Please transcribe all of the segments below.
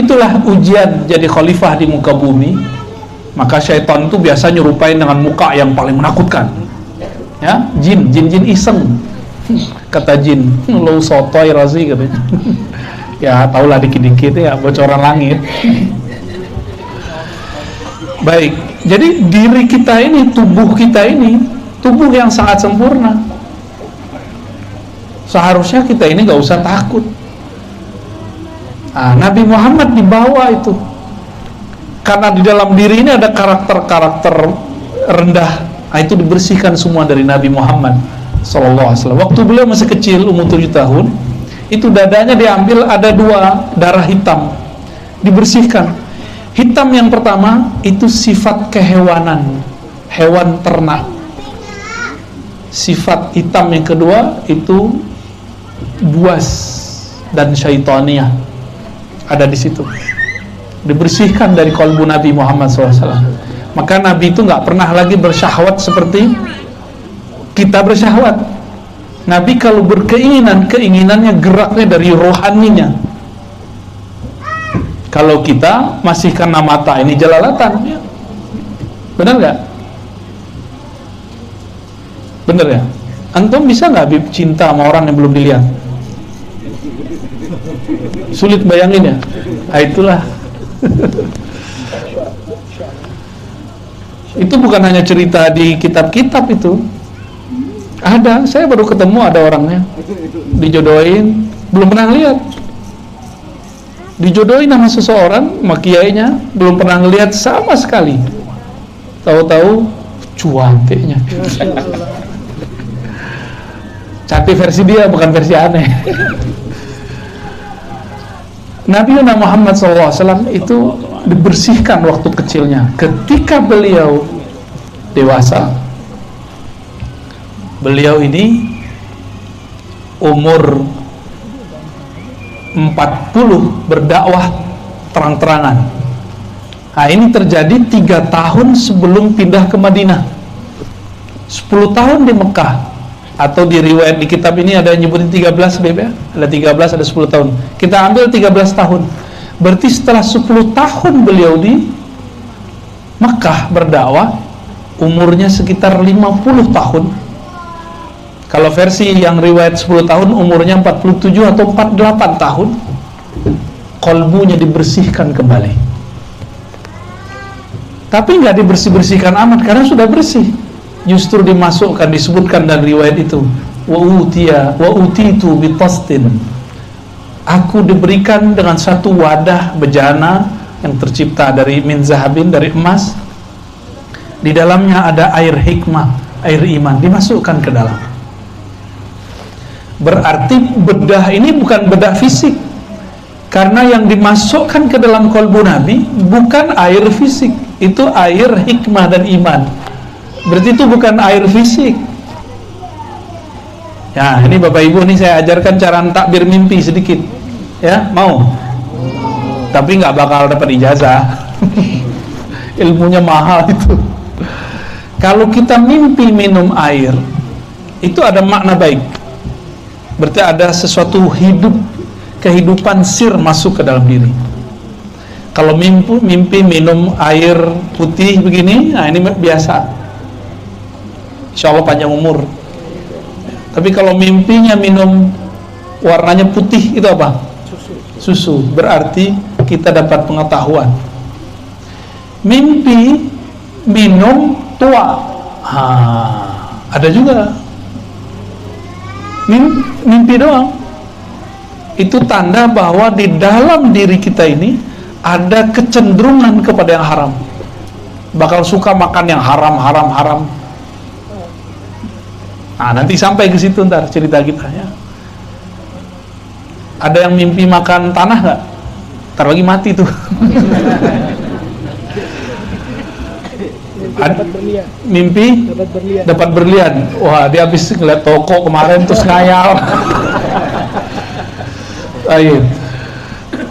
Itulah ujian jadi khalifah di muka bumi. Maka syaitan itu biasa nyerupain dengan muka yang paling menakutkan, ya, jin iseng. Kata jin, lo sotoy razi katanya. Ya tahulah dikit-dikit ya, bocoran langit. Baik, jadi diri kita ini, tubuh kita ini, tubuh yang sangat sempurna. Seharusnya kita ini gak usah takut. Nah, Nabi Muhammad dibawa itu karena di dalam diri ini ada karakter-karakter rendah. Nah, itu dibersihkan semua dari Nabi Muhammad SAW. Waktu beliau masih kecil, umur 7 tahun, itu dadanya diambil, ada 2 darah hitam, dibersihkan. Hitam yang pertama itu sifat kehewanan, hewan ternak. Sifat hitam yang kedua itu buas dan syaitaniah, ada di situ, dibersihkan dari kalbu Nabi Muhammad SAW. Maka Nabi itu nggak pernah lagi bersyahwat seperti kita bersyahwat. Nabi kalau berkeinginan, keinginannya geraknya dari rohaninya. Kalau kita masih karena mata ini jelalatan, ya. Benar nggak? Benar ya? Antum bisa nggak Habib cinta sama orang yang belum dilihat? Sulit bayangin ya? Nah, itulah. Itu bukan hanya cerita di kitab-kitab itu. Ada, saya baru ketemu ada orangnya dijodohin, belum pernah lihat. Dijodohin sama seseorang, sama kiainya, belum pernah lihat sama sekali. Tahu-tahu cuanteknya. Cantik versi dia, bukan versi aneh. Nabi Muhammad SAW itu dibersihkan waktu kecilnya. Ketika beliau dewasa, beliau ini umur 40 berdakwah terang-terangan. Nah, ini terjadi 3 tahun sebelum pindah ke Madinah. 10 tahun di Mekah. Atau di riwayat di kitab ini ada yang nyebutin 13 ya? Ada 13, ada 10 tahun. Kita ambil 13 tahun. Berarti setelah 10 tahun beliau di Mekah berdakwah, umurnya sekitar 50 tahun. Kalau versi yang riwayat 10 tahun, umurnya 47 atau 48 tahun. Kolbunya dibersihkan kembali. Tapi nggak dibersih-bersihkan amat, karena sudah bersih. Justru dimasukkan, disebutkan dan riwayat itu, wa utitu bitastin. Aku diberikan dengan satu wadah bejana yang tercipta dari min zahabin, dari emas. Di dalamnya ada air hikmah, air iman, dimasukkan ke dalam. Berarti bedah ini bukan bedah fisik, karena yang dimasukkan ke dalam kalbu Nabi bukan air fisik, itu air hikmah dan iman. Berarti itu bukan air fisik. Ya, ini Bapak Ibu nih saya ajarkan cara takbir mimpi sedikit. Ya, mau? Tapi nggak bakal dapat ijazah. Ilmunya mahal itu. Kalau kita mimpi minum air, itu ada makna baik. Berarti ada sesuatu hidup, kehidupan sir masuk ke dalam diri. Kalau mimpi minum air putih begini, nah ini biasa. Insya Allah panjang umur. Tapi kalau mimpinya minum warnanya putih, itu apa? Susu. Berarti kita dapat pengetahuan. Mimpi minum tua, ada juga. Mimpi doang, itu tanda bahwa di dalam diri kita ini ada kecenderungan kepada yang haram. Bakal suka makan yang haram. Nah, nanti sampai ke situ ntar cerita kita ya. Ada yang mimpi makan tanah nggak? Ntar lagi mati tuh. Mimpi dapat berlian. Wah, dia habis ngeliat toko kemarin terus ngayal. Ayo.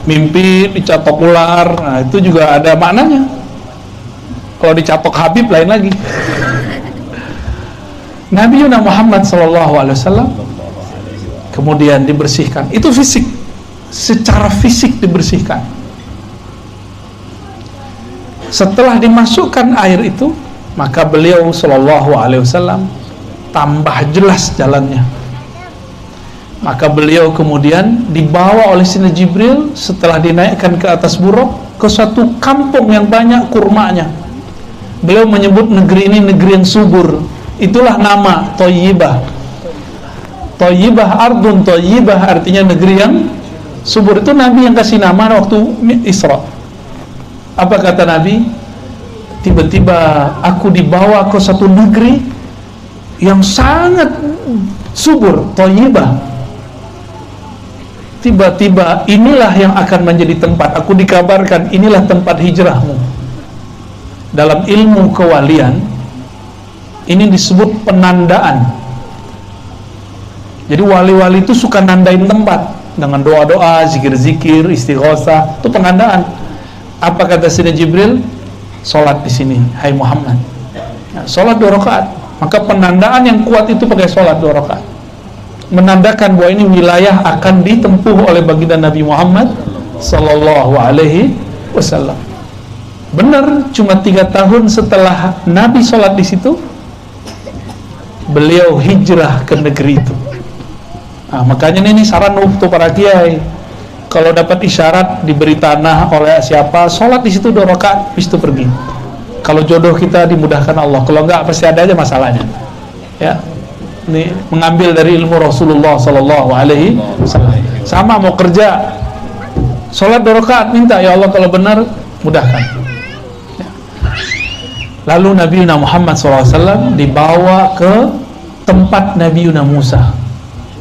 Mimpi dicatok ular. Nah, itu juga ada maknanya. Kalau dicatok Habib lain lagi. Nabi Muhammad SAW kemudian dibersihkan. Itu fisik, secara fisik dibersihkan. Setelah dimasukkan air itu, maka beliau sallallahu alaihi wasallam tambah jelas jalannya. Maka beliau kemudian dibawa oleh Sayyidina Jibril setelah dinaikkan ke atas buruk ke suatu kampung yang banyak kurmanya. Beliau menyebut negeri ini negeri yang subur. Itulah nama Thayyibah. Thayyibah, ardun Thayyibah, artinya negeri yang subur. Itu Nabi yang kasih nama waktu Isra. Apa kata Nabi? Tiba-tiba aku dibawa ke satu negeri yang sangat subur, Thayyibah. Tiba-tiba inilah yang akan menjadi tempat, aku dikabarkan inilah tempat hijrahmu. Dalam ilmu kewalian ini disebut penandaan. Jadi wali-wali itu suka nandain tempat dengan doa-doa, zikir-zikir, istighosah, itu penandaan. Apa kata Sayyidina Jibril? Sholat di sini, hai Muhammad. Nah, sholat 2 rakaat. Maka penandaan yang kuat itu pakai sholat 2 rakaat, menandakan bahwa ini wilayah akan ditempuh oleh baginda Nabi Muhammad sallallahu alaihi wasallam. Benar, cuma 3 tahun setelah Nabi sholat di situ, beliau hijrah ke negeri itu. Nah, makanya ini saran untuk para kiai, kalau dapat isyarat diberi tanah oleh siapa, sholat di situ 2 rakaat, habis itu pergi. Kalau jodoh kita dimudahkan Allah, kalau enggak pasti ada aja masalahnya. Ya, ini mengambil dari ilmu Rasulullah sallallahu alaihi wasallam. Sama mau kerja, sholat 2 rakaat, minta ya Allah kalau benar mudahkan. Ya. Lalu Nabi Muhammad SAW dibawa ke tempat Nabi Musa.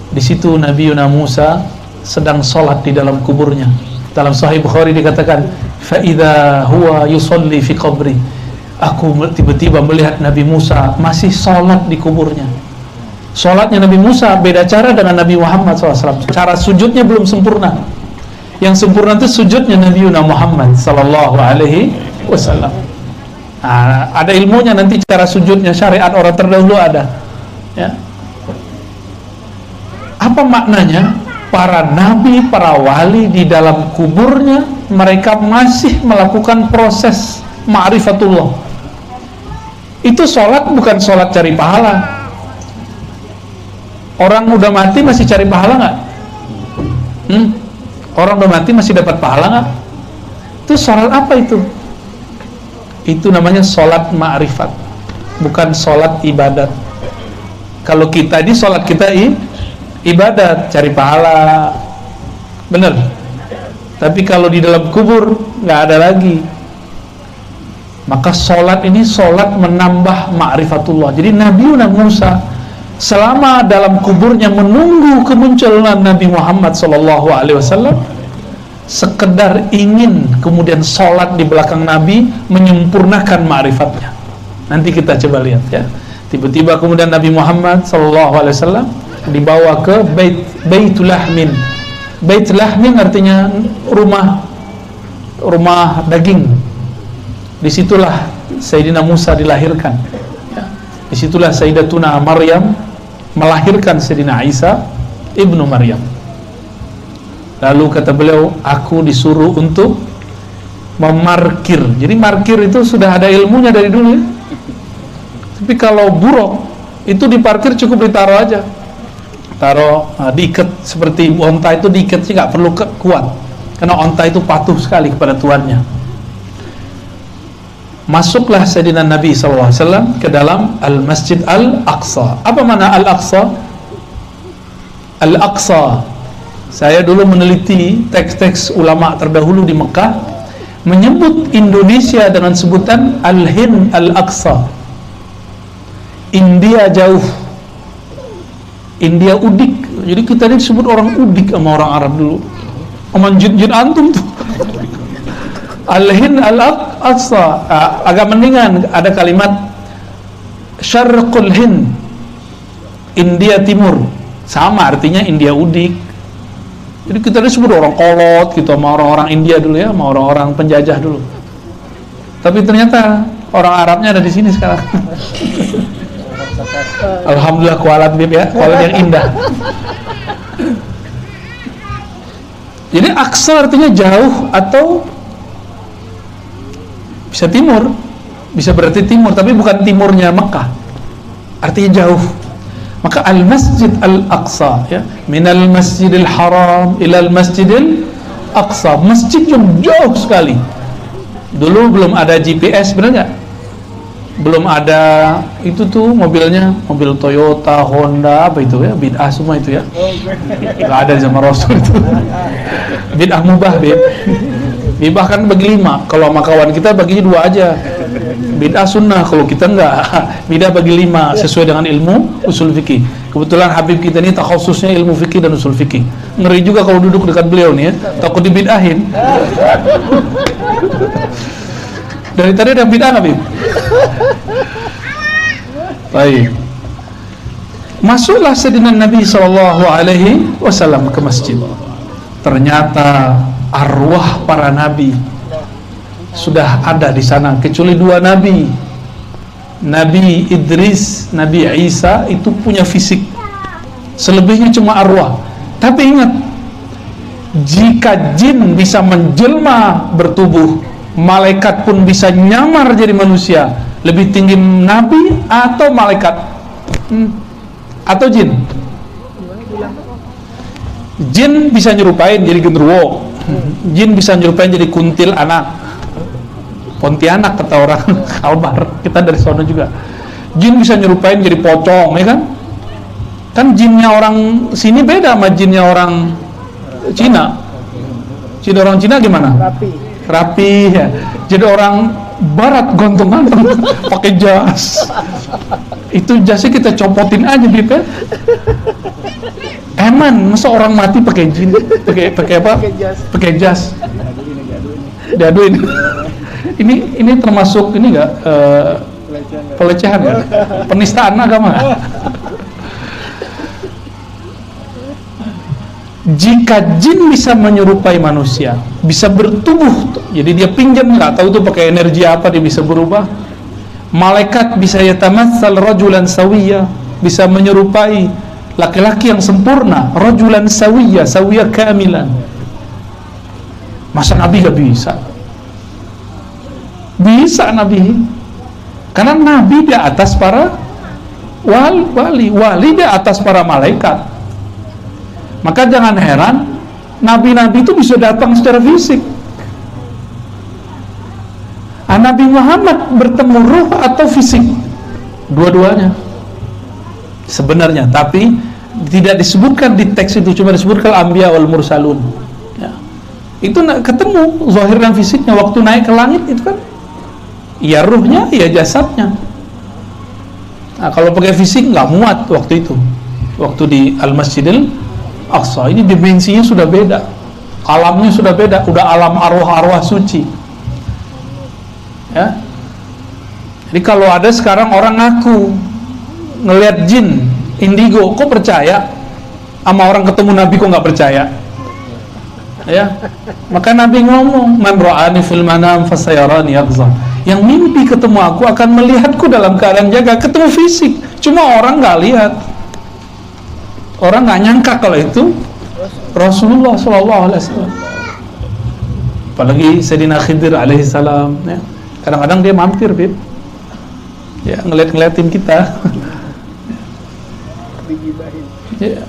Di situ Nabi Musa sedang sholat di dalam kuburnya. Dalam Sahih Bukhari dikatakan, fa idza huwa yusalli fi qabri. Aku tiba-tiba melihat Nabi Musa masih sholat di kuburnya. Sholatnya Nabi Musa beda cara dengan Nabi Muhammad SAW. Cara sujudnya belum sempurna. Yang sempurna itu sujudnya Nabi Muhammad sallallahu alaihi wasallam. Nah, ada ilmunya nanti cara sujudnya, syariat orang terdahulu ada. Ya. Apa maknanya? Para nabi, para wali di dalam kuburnya mereka masih melakukan proses ma'rifatullah. Itu sholat bukan sholat cari pahala. Orang udah mati masih cari pahala nggak? Orang udah mati masih dapat pahala nggak? Itu sholat apa itu? Itu namanya sholat ma'rifat, bukan sholat ibadat. Kalau kita di sholat kita ibadat, cari pahala, bener. Tapi kalau di dalam kubur nggak ada lagi. Maka sholat ini sholat menambah ma'rifatullah. Jadi Nabi Musa selama dalam kuburnya menunggu kemunculan Nabi Muhammad SAW, sekedar ingin kemudian sholat di belakang Nabi menyempurnakan ma'rifatnya. Nanti kita coba lihat ya. Tiba-tiba kemudian Nabi Muhammad SAW dibawa ke Baitul Lahmin. Baitul Lahmin artinya rumah daging. Disitulah Sayyidina Musa dilahirkan. Disitulah Sayyidatuna Maryam melahirkan Sayyidina Isa ibnu Maryam. Lalu kata beliau, aku disuruh untuk memarkir. Jadi markir itu sudah ada ilmunya dari dulu ya. Tapi kalau buruk itu diparkir cukup ditaruh aja. Taruh, diikat seperti onta itu diikat sih, nggak perlu kuat. Karena onta itu patuh sekali kepada tuannya. Masuklah Sayyidina Nabi SAW ke dalam Al-Masjid Al-Aqsa. Apa makna Al-Aqsa? Al-Aqsa, saya dulu meneliti teks-teks ulama terdahulu di Mekah, menyebut Indonesia dengan sebutan Al-Hind Al-Aqsa. India jauh, India udik. Jadi kita ini disebut orang udik sama orang Arab dulu. Oman jin antum tuh. Al-Hind Al-Aqsa, agak mendingan ada kalimat Syarqul Hind, India Timur, sama artinya India udik. Jadi kita disebut orang kolot gitu sama orang-orang India dulu ya, sama orang-orang penjajah dulu. Tapi ternyata orang Arabnya ada di sini sekarang. Alhamdulillah, kualat bib ya, kualat yang indah. Jadi Aqsa artinya jauh atau Bisa timur, bisa berarti timur, tapi bukan timurnya Mekah, artinya jauh. Maka al-Masjid Al-Aqsa, ya, minal Masjidil Haram ilal Masjidil Aqsa, masjid yang jauh sekali. Dulu belum ada GPS, benar nggak? Belum ada itu tuh mobilnya, mobil Toyota, Honda, apa itu ya, bid'ah semua itu ya. Nggak ada zaman Rasul itu. Bid'ah mubah, bid'ah kan bagi 5. Kalau sama kawan kita bagi 2 aja. Bid'ah sunnah, kalau kita enggak. Bid'ah bagi 5 sesuai dengan ilmu usul fikih. Kebetulan Habib kita ini takhususnya ilmu fikih dan usul fikih. Ngeri juga kalau duduk dekat beliau nih ya, takut dibid'ahin. Dari tadi ada bid'ah Habib. Baik. Masuklah Sayyidina Nabi SAW ke masjid. Ternyata arwah para nabi sudah ada di sana, kecuali 2 nabi. Nabi Idris, Nabi Isa itu punya fisik. Selebihnya cuma arwah. Tapi ingat, jika jin bisa menjelma bertubuh, malaikat pun bisa nyamar jadi manusia. Lebih tinggi nabi atau malaikat? Atau jin? Jin bisa nyerupain jadi genderuwo. Jin bisa nyerupain jadi kuntil anak, Pontianak kata orang Kalbar, kita dari sana juga. Jin bisa nyerupain jadi pocong, ya kan? Kan jinnya orang sini beda sama jinnya orang Cina. Jin orang Cina gimana? Rapi ya. Jadi orang Barat gantung-gantung pakai jas. Itu jasnya kita copotin aja gitu. Eman, masa orang mati pakai jin, pakai apa? Pakai jas. Diaduin. Ini termasuk ini enggak pelecehan ya? Penistaan agama. Jika jin bisa menyerupai manusia, bisa bertubuh, jadi dia pinjam, nggak tahu tuh pakai energi apa dia bisa berubah. Malaikat bisa yatamatsal rajulan sawiyya, bisa menyerupai laki-laki yang sempurna, rajulan sawiyya, sawiyya kamilan. Masa Nabi gak bisa? Bisa Nabi, karena Nabi di atas para wali di atas para malaikat. Maka jangan heran nabi-nabi itu bisa datang secara fisik. Nabi Muhammad bertemu ruh atau fisik? Dua-duanya sebenarnya, tapi tidak disebutkan di teks itu, cuma disebutkan Anbiya wal Mursalun ya. Itu ketemu zahir dan fisiknya waktu naik ke langit itu kan, ya ruhnya, ya jasadnya. Nah, kalau pakai fisik nggak muat waktu itu, waktu di Al-Masjidil Aqsa. Ini dimensinya sudah beda, alamnya sudah beda, udah alam arwah-arwah suci ya. Jadi kalau ada sekarang orang ngaku ngelihat jin indigo, kok percaya? Sama orang ketemu Nabi kok nggak percaya ya? Maka Nabi ngomong, man ra'ani fil manam fasayarani yaqza, yang mimpi ketemu aku akan melihatku dalam keadaan jaga. Ketemu fisik, cuma orang nggak lihat. Orang nggak nyangka kalau itu Rasulullah SAW. Apalagi Sayyidina Khidir alaihissalam ya. Kadang-kadang dia mampir, Bib, ya, ngeliatin kita ya.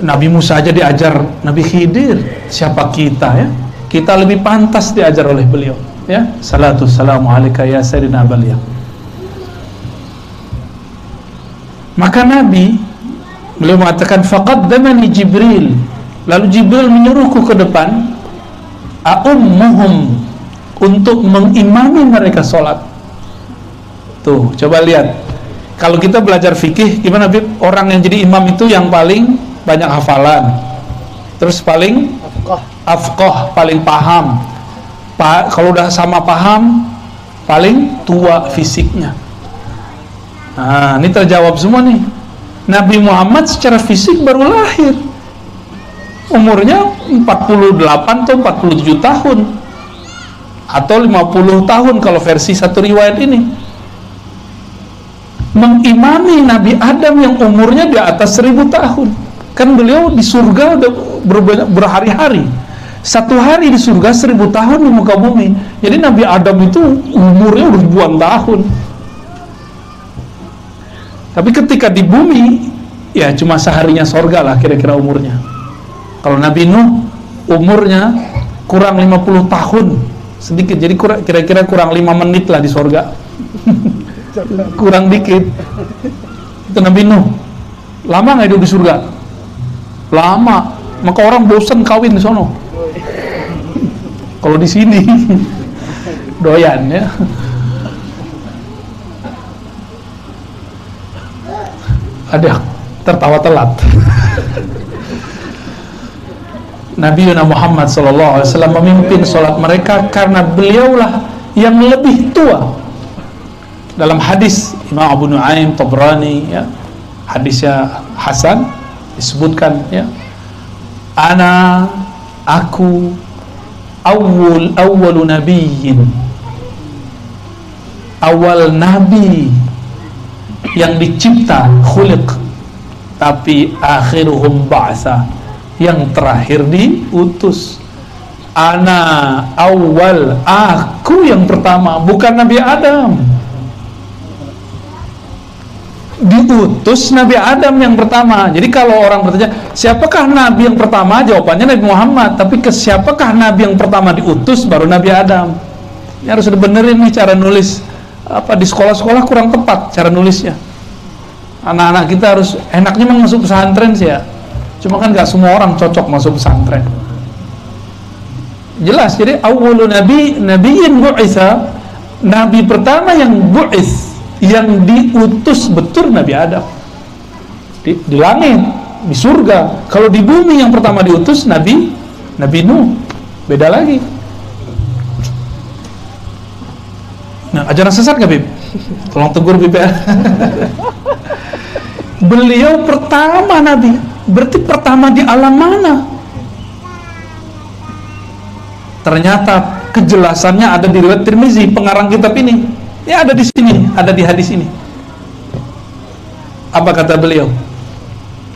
Nabi Musa aja diajar Nabi Khidir, siapa kita ya? Kita lebih pantas diajar oleh beliau ya. Salatu salamu alaika ya Sayyidina Balia. Maka Nabi, beliau mengatakan faqaddamani Jibril, lalu Jibril menyuruhku ke depan, a'ummuhum, untuk mengimami mereka sholat. Tuh, coba lihat, kalau kita belajar fikih gimana, Bib? Orang yang jadi imam itu yang paling banyak hafalan, terus paling afqah, paling paham. Kalau udah sama paham, paling tua fisiknya. Nah, ini terjawab semua nih. Nabi Muhammad secara fisik baru lahir, umurnya 48 atau 47 tahun atau 50 tahun kalau versi satu riwayat ini. Mengimami Nabi Adam yang umurnya di atas 1000 tahun. Kan beliau di surga udah berhari-hari. Satu hari di surga 1000 tahun di muka bumi. Jadi Nabi Adam itu umurnya udah ribuan tahun. Tapi ketika di bumi, ya cuma seharinya sorga lah kira-kira umurnya. Kalau Nabi Nuh umurnya kurang 50 tahun sedikit, jadi kira-kira kurang 5 menit lah di sorga. Kurang dikit. Itu Nabi Nuh. Lama nggak hidup di surga? Lama. Maka orang bosan kawin di sono. Kalau di sini doyan ya. Ada tertawa telat. Nabi Muhammad SAW memimpin sholat mereka karena beliaulah yang lebih tua. Dalam hadis Imam Abu Nuaim Tabrani, ya, hadisnya Hasan, disebutkan, ya, aku awwalu nabiyyin, awal nabi yang dicipta, khuliq, tapi akhiruhum ba'sa, yang terakhir diutus. Ana awal, aku yang pertama, bukan Nabi Adam. Diutus Nabi Adam yang pertama. Jadi kalau orang bertanya, siapakah Nabi yang pertama? Jawabannya Nabi Muhammad. Tapi ke siapakah Nabi yang pertama diutus? Baru Nabi Adam. Ini harus dibenerin nih cara nulis. Di sekolah-sekolah kurang tepat cara nulisnya. Anak-anak kita harus, enaknya memang masuk pesantren sih ya. Cuma kan gak semua orang cocok masuk pesantren. Jelas, jadi awwalu nabiyyin bu'itsa, Nabi pertama yang bu'its, yang diutus betul Nabi Adam di langit, di surga. Kalau di bumi yang pertama diutus Nabi Nuh, beda lagi. Nah, ajaran sesat gak Bib? Tolong tegur Bib ya. Beliau pertama Nabi, berarti pertama di alam mana? Ternyata kejelasannya ada di riwayat Tirmizi, pengarang kitab ini. Ya ada di sini, ada di hadis ini. Apa kata beliau?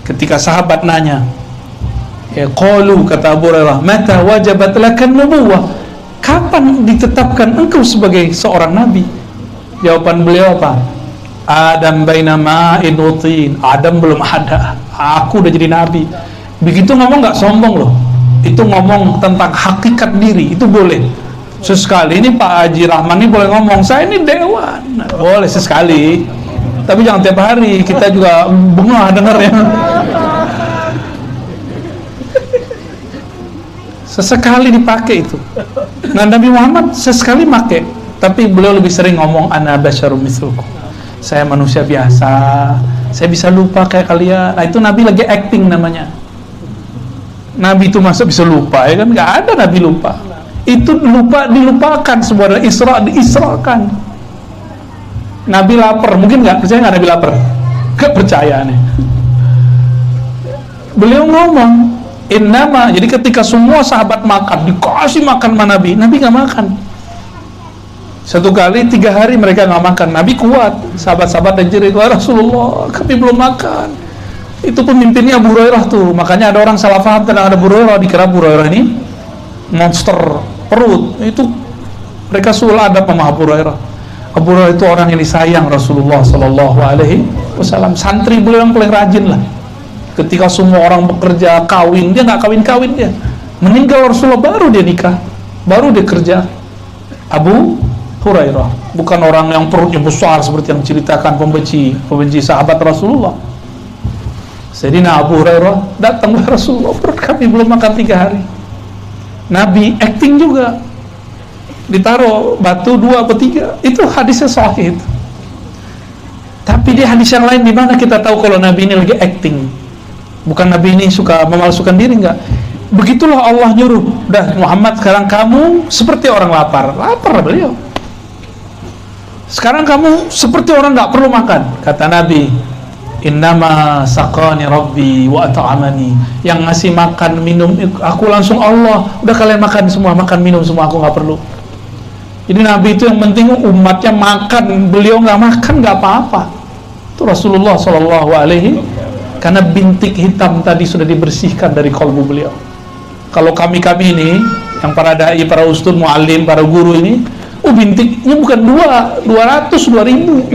Ketika sahabat nanya, ya qalu, kata Abu Hurairah, mata wajabat lakan nubuwah? Kapan ditetapkan engkau sebagai seorang nabi? Jawaban beliau apa? Adam baina ma'in wa tin. Adam belum ada, aku udah jadi nabi. Begitu ngomong nggak sombong loh. Itu ngomong tentang hakikat diri, itu boleh. Sesekali ini Pak Haji Rahman ini boleh ngomong, saya ini dewan. Nah, boleh sesekali, tapi jangan tiap hari. Kita juga bengah dengarnya. Sesekali dipakai itu. Nah, Nabi Muhammad sesekali pakai, tapi beliau lebih sering ngomong ana basyarum mislukum. Saya manusia biasa, saya bisa lupa kayak kalian. Nah, itu Nabi lagi acting namanya. Nabi itu masa bisa lupa, ya kan? Nggak ada Nabi lupa. Itu lupa dilupakan, sebuah Isra diisrakan. Nabi lapar, mungkin nggak percaya nggak Nabi lapar? Nggak percaya nih. Beliau ngomong innama, jadi ketika semua sahabat makan, dikasih makan sama Nabi nggak makan. Satu kali 3 hari mereka nggak makan, Nabi kuat. Sahabat-sahabat dan jerit, wah Rasulullah kami belum makan. Itu pemimpinnya Abu Hurairah tuh. Makanya ada orang salah paham tentang ada Abu Hurairah, dikira Abu Hurairah ini monster perut. Itu mereka sul adab sama Abu Hurairah. Abu Hurairah itu orang yang disayang Rasulullah Sallallahu Alaihi Wasallam. Santri beliau yang paling rajin lah. Ketika semua orang bekerja, kawin, dia nggak kawin-kawin, dia meninggal Rasulullah baru dia nikah, baru dia kerja. Abu Hurairah bukan orang yang perutnya besar seperti yang diceritakan pembenci sahabat Rasulullah. Sayyidina Abu Hurairah datang ke Rasulullah, perut kami belum makan 3 hari. Nabi acting juga, ditaruh batu 2 atau 3, itu hadisnya sahih itu. Tapi di hadis yang lain di mana kita tahu kalau Nabi ini lagi acting? Bukan Nabi ini suka memalsukan diri, enggak. Begitulah Allah nyuruh, dah Muhammad sekarang kamu seperti orang lapar beliau. Sekarang kamu seperti orang nggak perlu makan, kata Nabi. Innama saqani rabbi wa at'amani. Yang ngasih makan minum aku langsung Allah. Udah kalian makan semua, makan minum semua, aku nggak perlu. Jadi Nabi itu yang penting umatnya makan, beliau nggak makan nggak apa-apa. Itu Rasulullah Sallallahu Alaihi, karena bintik hitam tadi sudah dibersihkan dari kalbu beliau. Kalau kami ini yang para dai, para ustadz, muallim, para guru ini, bintiknya bukan 200, 2000.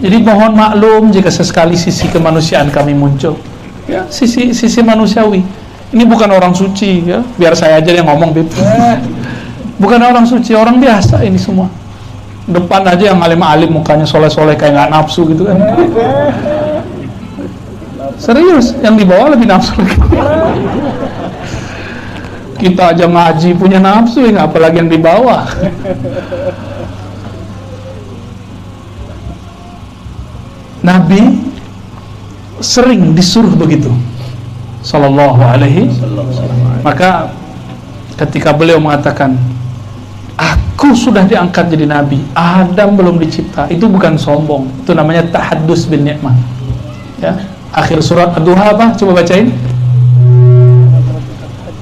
Jadi mohon maklum jika sesekali sisi kemanusiaan kami muncul, ya, sisi manusiawi. Ini bukan orang suci, ya. Biar saya aja yang ngomong, Bib. Bukan orang suci, orang biasa ini semua. Depan aja yang alim-alim mukanya soleh-soleh kayak nggak nafsu gitu kan. Serius, yang di bawah lebih nafsu lagi. Kita aja ngaji punya nafsu, ya, apalagi yang di bawah. Nabi sering disuruh begitu, sallallahu alaihi. Maka ketika beliau mengatakan, aku sudah diangkat jadi nabi, Adam belum dicipta, itu bukan sombong, itu namanya tahaddus bin nikmah. Ya, akhir surat Ad-Duha apa? Coba bacain.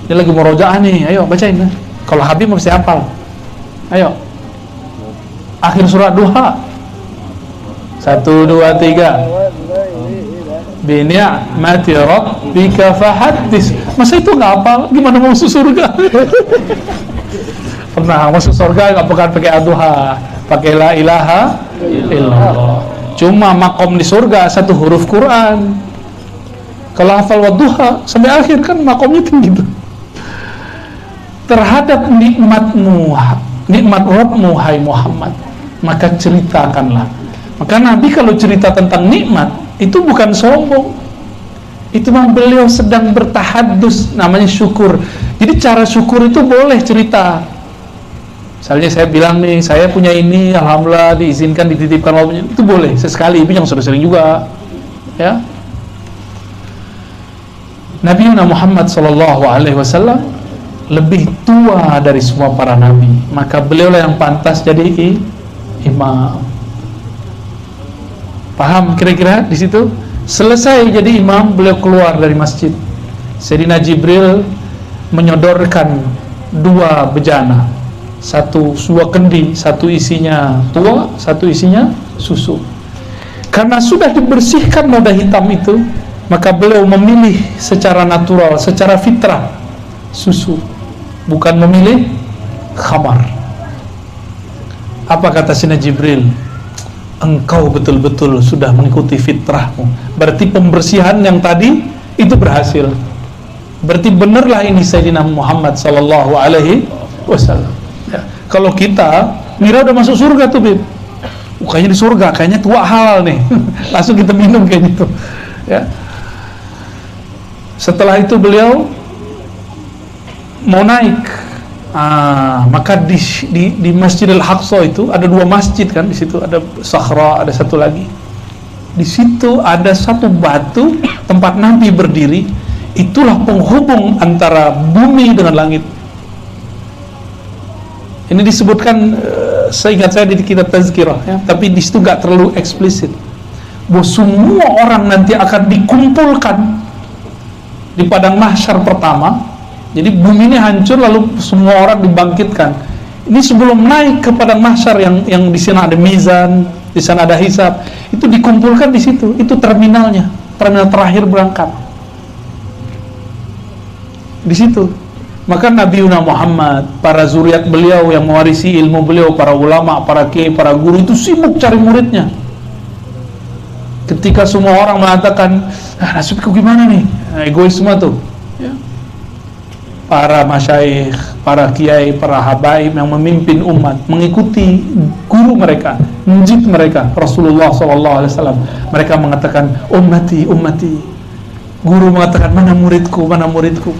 Dia lagi murojaah nih, ayo bacain. Kalau Habib mesti hafal. Ayo. Akhir surat Duha. 1, 2, 3. Bi ni'mati rabbika fahaddits. Masa itu nggak hafal? Gimana mau masuk surga? Pernah masuk surga nggak pakai Ad-Duha, pakai la ilaha illallah. Cuma makom di surga 1 huruf Quran. Kalau hafal Wadduha sampai akhir kan makomnya tinggi tuh. Terhadap nikmatmu, nikmat Rabbmu hai Muhammad, maka ceritakanlah. Maka Nabi kalau cerita tentang nikmat itu bukan sombong, itu memang beliau sedang bertahaddus, namanya syukur. Jadi cara syukur itu boleh cerita. Misalnya saya bilang nih, saya punya ini, alhamdulillah diizinkan, dititipkan Allah, itu boleh sesekali, itu yang sering-sering juga, ya. Nabi Muhammad SAW lebih tua dari semua para nabi, maka beliaulah yang pantas jadi imam. Paham kira-kira di situ? Selesai jadi imam, beliau keluar dari masjid. Sayyidina Jibril menyodorkan 2 bejana, 1 kendi, 1 isinya tua, 1 isinya susu. Karena sudah dibersihkan noda hitam itu, maka beliau memilih secara natural, secara fitrah susu, bukan memilih khamar. Apa kata Sayyidina Jibril? Engkau betul-betul sudah mengikuti fitrahmu. Berarti pembersihan yang tadi itu berhasil. Berarti benarlah ini Sayyidina Muhammad sallallahu alaihi wasallam. Ya. Kalau kita Mira udah masuk surga tuh, Bib. Kayaknya di surga, kayaknya tua halal nih. Langsung kita minum kayak gitu. Ya. Setelah itu beliau mau naik, maka di Masjidil Aqsa itu ada 2 masjid kan, di situ ada Sakhra, ada satu lagi. Di situ ada 1 batu tempat Nabi berdiri, itulah penghubung antara bumi dengan langit. Ini disebutkan, seingat saya di kitab Tazkirah, ya, tapi di situ nggak terlalu eksplisit. Bahwa semua orang nanti akan dikumpulkan di padang mahsyar pertama. Jadi bumi ini hancur lalu semua orang dibangkitkan. Ini sebelum naik ke padang mahsyar yang di sana ada mizan, di sana ada hisab, itu dikumpulkan di situ. Itu terminalnya, terminal terakhir berangkat. Di situ. Maka Nabi Muhammad, para zuriat beliau yang mewarisi ilmu beliau, para ulama, para kiai, para guru itu sibuk cari muridnya. Ketika semua orang mengatakan, nasibku gimana nih? Egois semua tuh. Ya. Para masyaikh, para kiai, para habaib yang memimpin umat mengikuti guru mereka, menjid mereka, Rasulullah SAW. Mereka mengatakan, ummati, ummati. Guru mengatakan, mana muridku, mana muridku.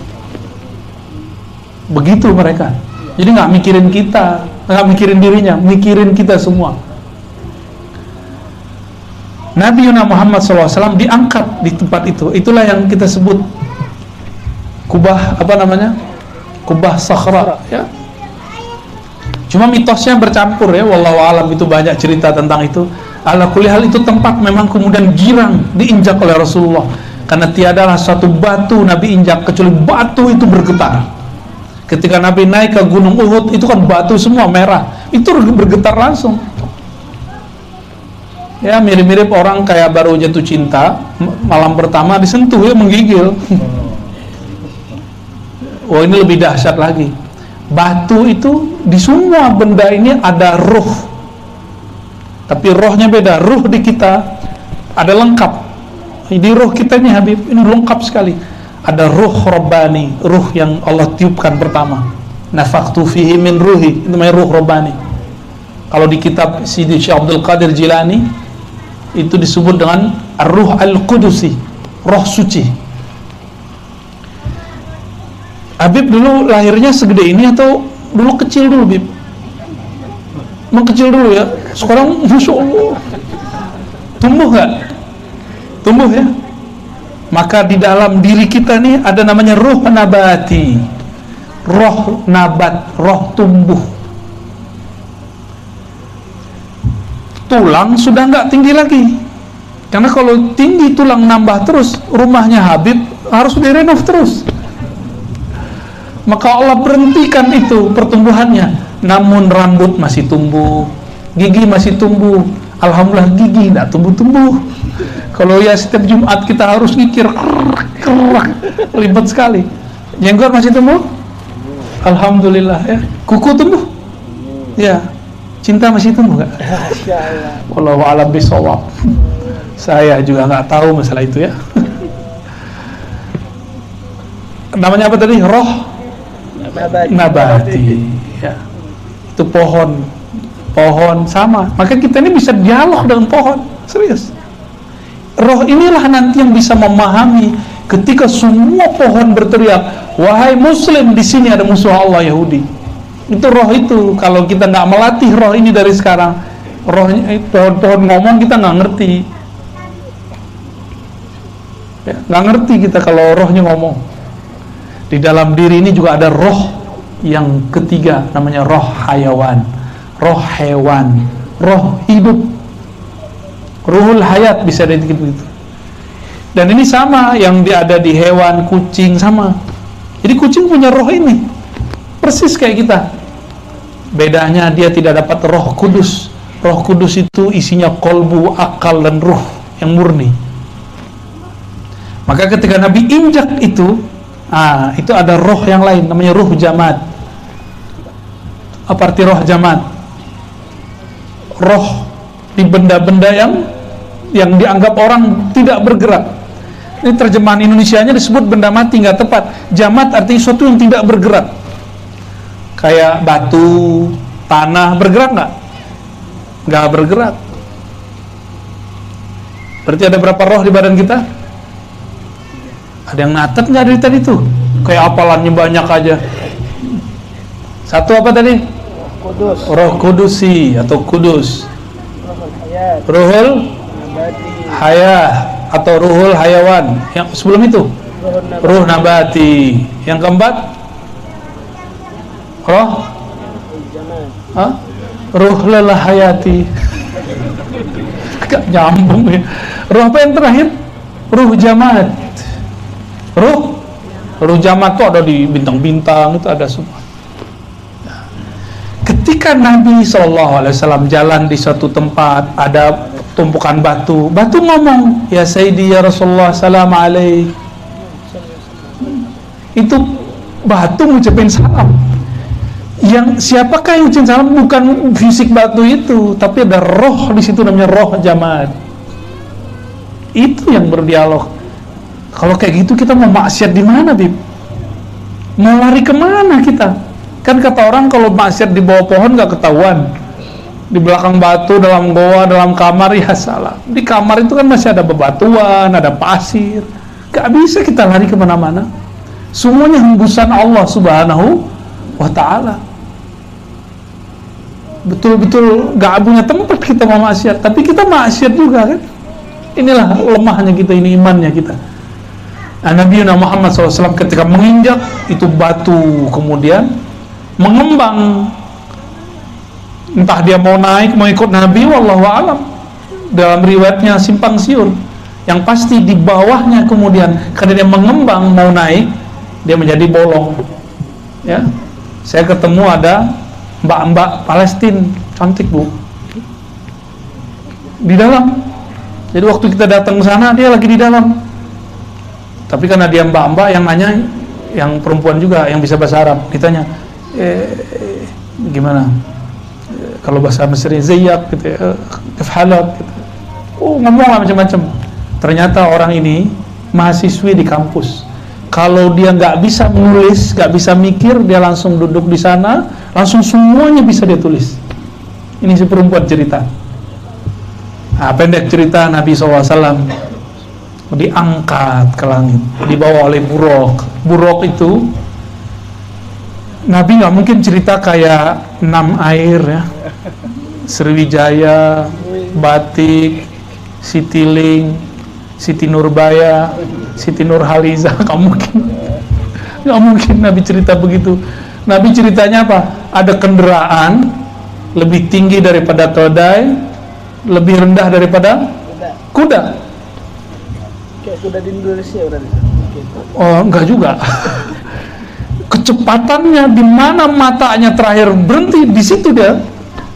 Begitu mereka. Jadi nggak mikirin kita, nggak mikirin dirinya, mikirin kita semua. Nabi Muhammad SAW diangkat di tempat itu. Itulah yang kita sebut kubah, apa namanya? Kubah Sakhra, ya. Cuma mitosnya bercampur, ya. Wallahu alam, itu banyak cerita tentang itu. Ala kulli hal itu tempat memang kemudian girang diinjak oleh Rasulullah. Karena tiadalah satu batu Nabi injak kecuali batu itu bergetar. Ketika Nabi naik ke Gunung Uhud, itu kan batu semua merah, itu bergetar langsung. Ya, mirip-mirip orang kayak baru jatuh cinta, malam pertama disentuh, ya menggigil. Oh, ini lebih dahsyat lagi. Batu itu, di semua benda ini ada ruh, tapi rohnya beda. Ruh di kita ada lengkap. Di ruh kita ini Habib, ini lengkap sekali. Ada ruh Rabbani, ruh yang Allah tiupkan pertama. Nafaktu fihi min ruhi, itu namanya ruh Rabbani. Kalau di kitab Sidi Syekh Abdul Qadir Jilani, itu disebut dengan Ar-Ruh Al-Qudusi, roh suci. Habib dulu lahirnya segede ini atau dulu kecil dulu, Habib? Emang kecil dulu ya? Sekarang Masya Allah tumbuh gak? Tumbuh ya? Maka di dalam diri kita nih ada namanya ruh nabati, roh nabat, roh tumbuh. Tulang sudah nggak tinggi lagi, karena kalau tinggi tulang nambah terus, rumahnya Habib harus direnov terus. Maka Allah berhentikan itu pertumbuhannya. Namun rambut masih tumbuh, gigi masih tumbuh. Alhamdulillah gigi tidak tumbuh-tumbuh. Kalau ya setiap Jumat kita harus ngikir, ribet sekali. Jenggot masih tumbuh? Alhamdulillah ya. Kuku tumbuh? Ya. Cinta masih tumbuh nggak? Wallahu a'lam bishawab. Saya juga nggak tahu masalah itu ya. Namanya apa tadi? Roh nabati. Ya. Itu pohon sama. Maka kita ini bisa dialog dengan pohon. Serius. Roh inilah nanti yang bisa memahami ketika semua pohon berteriak, wahai Muslim, di sini ada musuh Allah Yahudi. Itu roh itu. Kalau kita nggak melatih roh ini dari sekarang, rohnya pohon-pohon ngomong kita nggak ngerti. Ya, nggak ngerti kita kalau rohnya ngomong. Di dalam diri ini juga ada roh yang ketiga, namanya roh hayawan, roh hewan, roh hidup, ruhul hayat bisa disebut begitu. Dan ini sama yang ada di hewan, kucing sama. Jadi kucing punya roh ini, persis kayak kita. Bedanya dia tidak dapat roh kudus. Roh kudus itu isinya kolbu, akal, dan ruh yang murni. Maka ketika Nabi injak itu ada roh yang lain, namanya ruh jamad. Apa arti roh jamad? Roh di benda-benda yang dianggap orang tidak bergerak. Ini terjemahan Indonesianya disebut benda mati, nggak tepat. Jamad artinya sesuatu yang tidak bergerak. Kayak batu, tanah, bergerak nggak? Nggak bergerak. Berarti ada berapa roh di badan kita? Ada yang natet nggak dari tadi tuh? Kayak apalannya banyak aja. Satu apa tadi? Kudus. Roh kudusi atau kudus. Ruhul hayah atau ruhul hayawan. Yang sebelum itu? Ruh nabati. Yang keempat? Roh? Ruh lelah hayati. Gak nyambung ya. Ruh apa yang terakhir? Ruh jamad. Ruh jamad itu ada di bintang-bintang, itu ada semua. Ketika Nabi SAW jalan di suatu tempat, ada tumpukan batu ngomong, ya Sayyidi ya Rasulullah salam alaik. Itu batu ngucapin salam. Yang siapakah yang ucapin salam? Bukan fisik batu itu, tapi ada roh di situ, namanya roh jamad. Itu yang berdialog. Kalau kayak gitu kita mau maksiat di mana, Bib? Mau lari kemana kita? Kan kata orang kalau maksiat di bawah pohon gak ketahuan, di belakang batu, dalam goa, dalam kamar, ya salah. Di kamar itu kan masih ada bebatuan, ada pasir. Gak bisa kita lari kemana-mana. Semuanya hembusan Allah Subhanahu wa ta'ala. Betul-betul gak punya tempat kita mau maksiat, tapi kita maksiat juga kan. Inilah lemahnya kita, ini imannya kita. Nabi Muhammad SAW ketika menginjak itu batu, kemudian mengembang. Entah dia mau naik, mau ikut Nabi, wallahu alam. Dalam riwayatnya simpang siur. Yang pasti di bawahnya kemudian karena dia mengembang mau naik, dia menjadi bolong. Ya, saya ketemu ada mbak-mbak Palestina cantik bu di dalam. Jadi waktu kita datang ke sana dia lagi di dalam. Tapi karena dia mbak-mbak yang nanya, yang perempuan juga yang bisa bahasa Arab, ditanya gimana kalau bahasa Mesir, zayyak gitu ya, kefhalak gitu. Ngomong lah macam-macam. Ternyata orang ini mahasiswi di kampus. Kalau dia nggak bisa menulis, nggak bisa mikir, dia langsung duduk di sana, langsung semuanya bisa dia tulis. Ini si perempuan cerita. Nah, pendek cerita, Nabi SAW diangkat ke langit, dibawa oleh buruk. Buruk itu Nabi nggak mungkin cerita kayak 6 air ya, Sriwijaya, Batik, Citylink, Siti Nurbaya, Siti Nurhaliza. Nggak mungkin Nabi cerita begitu. Nabi ceritanya apa? Ada kendaraan lebih tinggi daripada keledai, lebih rendah daripada kuda. Kayak kuda di Indonesia berarti. Oh, enggak juga. Kecepatannya di mana matanya terakhir berhenti, di situ dia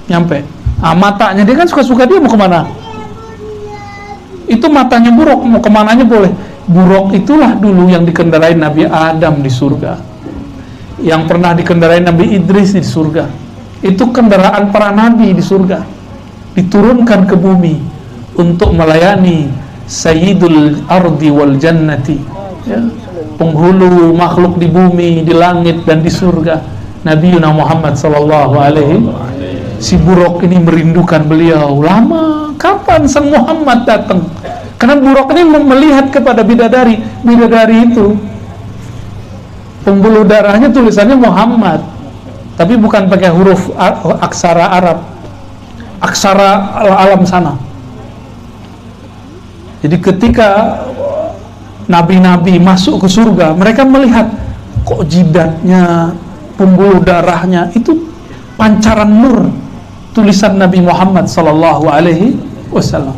nyampe. Matanya dia kan suka-suka, dia mau kemana? Itu matanya buruk, mau kemananya boleh. Buruk itulah dulu yang dikendarai Nabi Adam di surga, yang pernah dikendarai Nabi Idris di surga. Itu kendaraan para nabi di surga, diturunkan ke bumi untuk melayani Sayyidul Ardi wal Jannati ya, penghulu makhluk di bumi, di langit dan di surga, Nabi Muhammad sallallahu alaihi. Si buruk ini merindukan beliau lama. Kapan sang Muhammad datang? Karena buruk ini melihat kepada bidadari. Bidadari itu pembuluh darahnya tulisannya Muhammad, tapi bukan pakai huruf aksara Arab, aksara alam sana. Jadi ketika nabi-nabi masuk ke surga, mereka melihat kok jidatnya, pembuluh darahnya itu pancaran nur tulisan Nabi Muhammad sallallahu alaihi wasallam.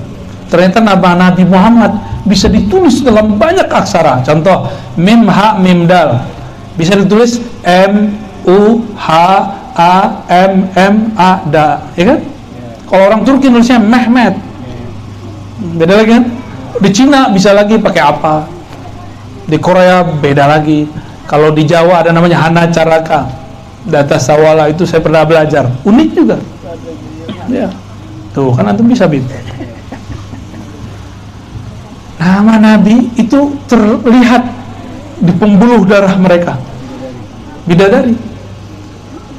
Ternyata nama Nabi Muhammad bisa ditulis dalam banyak aksara. Contoh, mim ha mim dal bisa ditulis M U H A M M A da, ya kan? Kalau orang Turki nulisnya Mehmet. Beda lagi kan? Di Cina bisa lagi pakai apa? Di Korea beda lagi. Kalau di Jawa ada namanya Hana Caraka, Data Sawala, itu saya pernah belajar. Unik juga. Ya. Tuh, kan antum bisa bit. Nama Nabi itu terlihat di pembuluh darah mereka. Bidadari.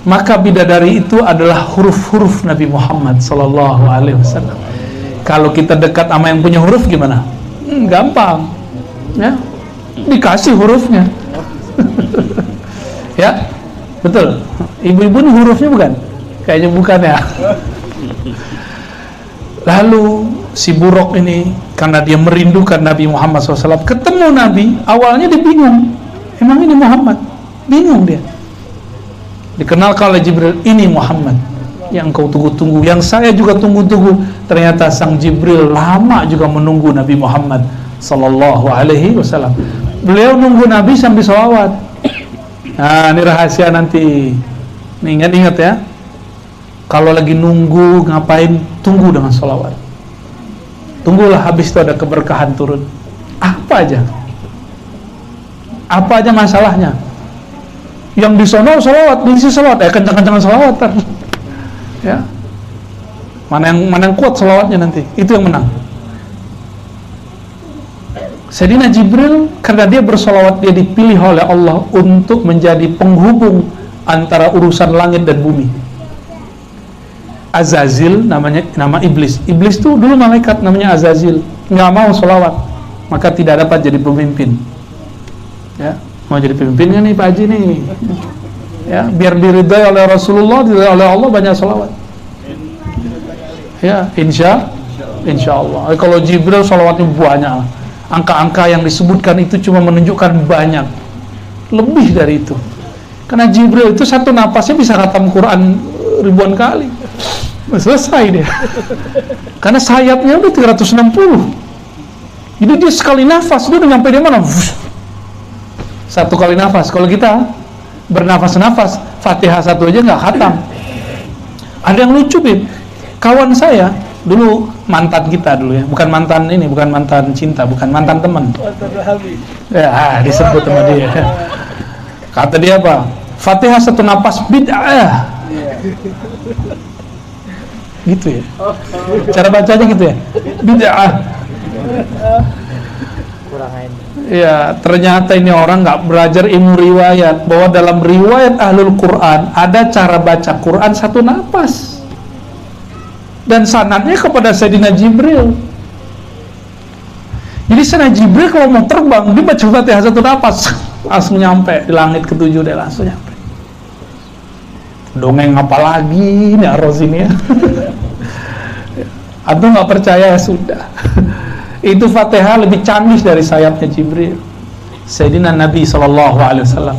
Maka bidadari itu adalah huruf-huruf Nabi Muhammad sallallahu alaihi wasallam. Kalau kita dekat sama yang punya huruf gimana? Gampang. Ya. Dikasih hurufnya. Ya. Betul. Ibu-ibu ini hurufnya bukan? Kayaknya bukan ya. Lalu si buruk ini karena dia merindukan Nabi Muhammad SAW, ketemu Nabi, awalnya dia bingung, emang ini Muhammad? Bingung dia. Dikenalkan oleh Jibril, ini Muhammad yang kau tunggu-tunggu, yang saya juga tunggu-tunggu. Ternyata sang Jibril lama juga menunggu Nabi Muhammad Sallallahu Alaihi Wasallam. Beliau nunggu Nabi sambil sholawat. Nah, ini rahasia nanti. Nih, ingat ya. Kalau lagi nunggu ngapain, tunggu dengan sholawat. Tunggulah, habis itu ada keberkahan turun. Apa aja masalahnya. Yang di sono sholawat, di sini sholawat, kencang-kencangan sholawat. Ya, mana yang kuat sholawatnya nanti, itu yang menang. Sayyidina Jibril, karena dia bersolawat, dia dipilih oleh Allah untuk menjadi penghubung antara urusan langit dan bumi. Azazil namanya, nama iblis. Iblis itu dulu malaikat namanya Azazil, nggak mau sholawat, maka tidak dapat jadi pemimpin. Ya, mau jadi pemimpin kan nih Pak Haji nih. Ya, biar diridai oleh Rasulullah, diridai oleh Allah, banyak sholawat. Ya, insya Allah. Kalau Jibril sholawatnya banyak. Angka-angka yang disebutkan itu cuma menunjukkan banyak, lebih dari itu. Karena Jibril itu satu napasnya bisa khatam Quran ribuan kali. Selesai dia. Karena sayapnya udah 360. Jadi dia sekali nafas, dia udah nyampe di mana? Satu kali nafas. Kalau kita bernafas-nafas, Fatihah satu aja nggak khatam. Ada yang lucu, Bib. Kawan saya dulu, mantan kita dulu ya, bukan mantan ini, bukan mantan cinta, bukan mantan teman. Ya, disebut sama dia. Kata dia apa? Fatihah satu napas bid'ah. Gitu ya. Cara bacanya gitu ya. Bid'ah. Ya, ternyata ini orang nggak belajar ilmu riwayat, bahwa dalam riwayat Ahlul Quran ada cara baca Quran satu napas, dan sanadnya kepada Sayyidina Jibril. Jadi Sayyidina Jibril kalau mau terbang, dia baca Fatihah satu napas, langsung nyampe di langit ketujuh, dia langsung nyampe. Dongeng apa lagi nih Aros ini ya? Atau nggak percaya ya sudah. Itu Fatihah lebih canggih dari sayapnya Jibril. Sayyidina Nabi SAW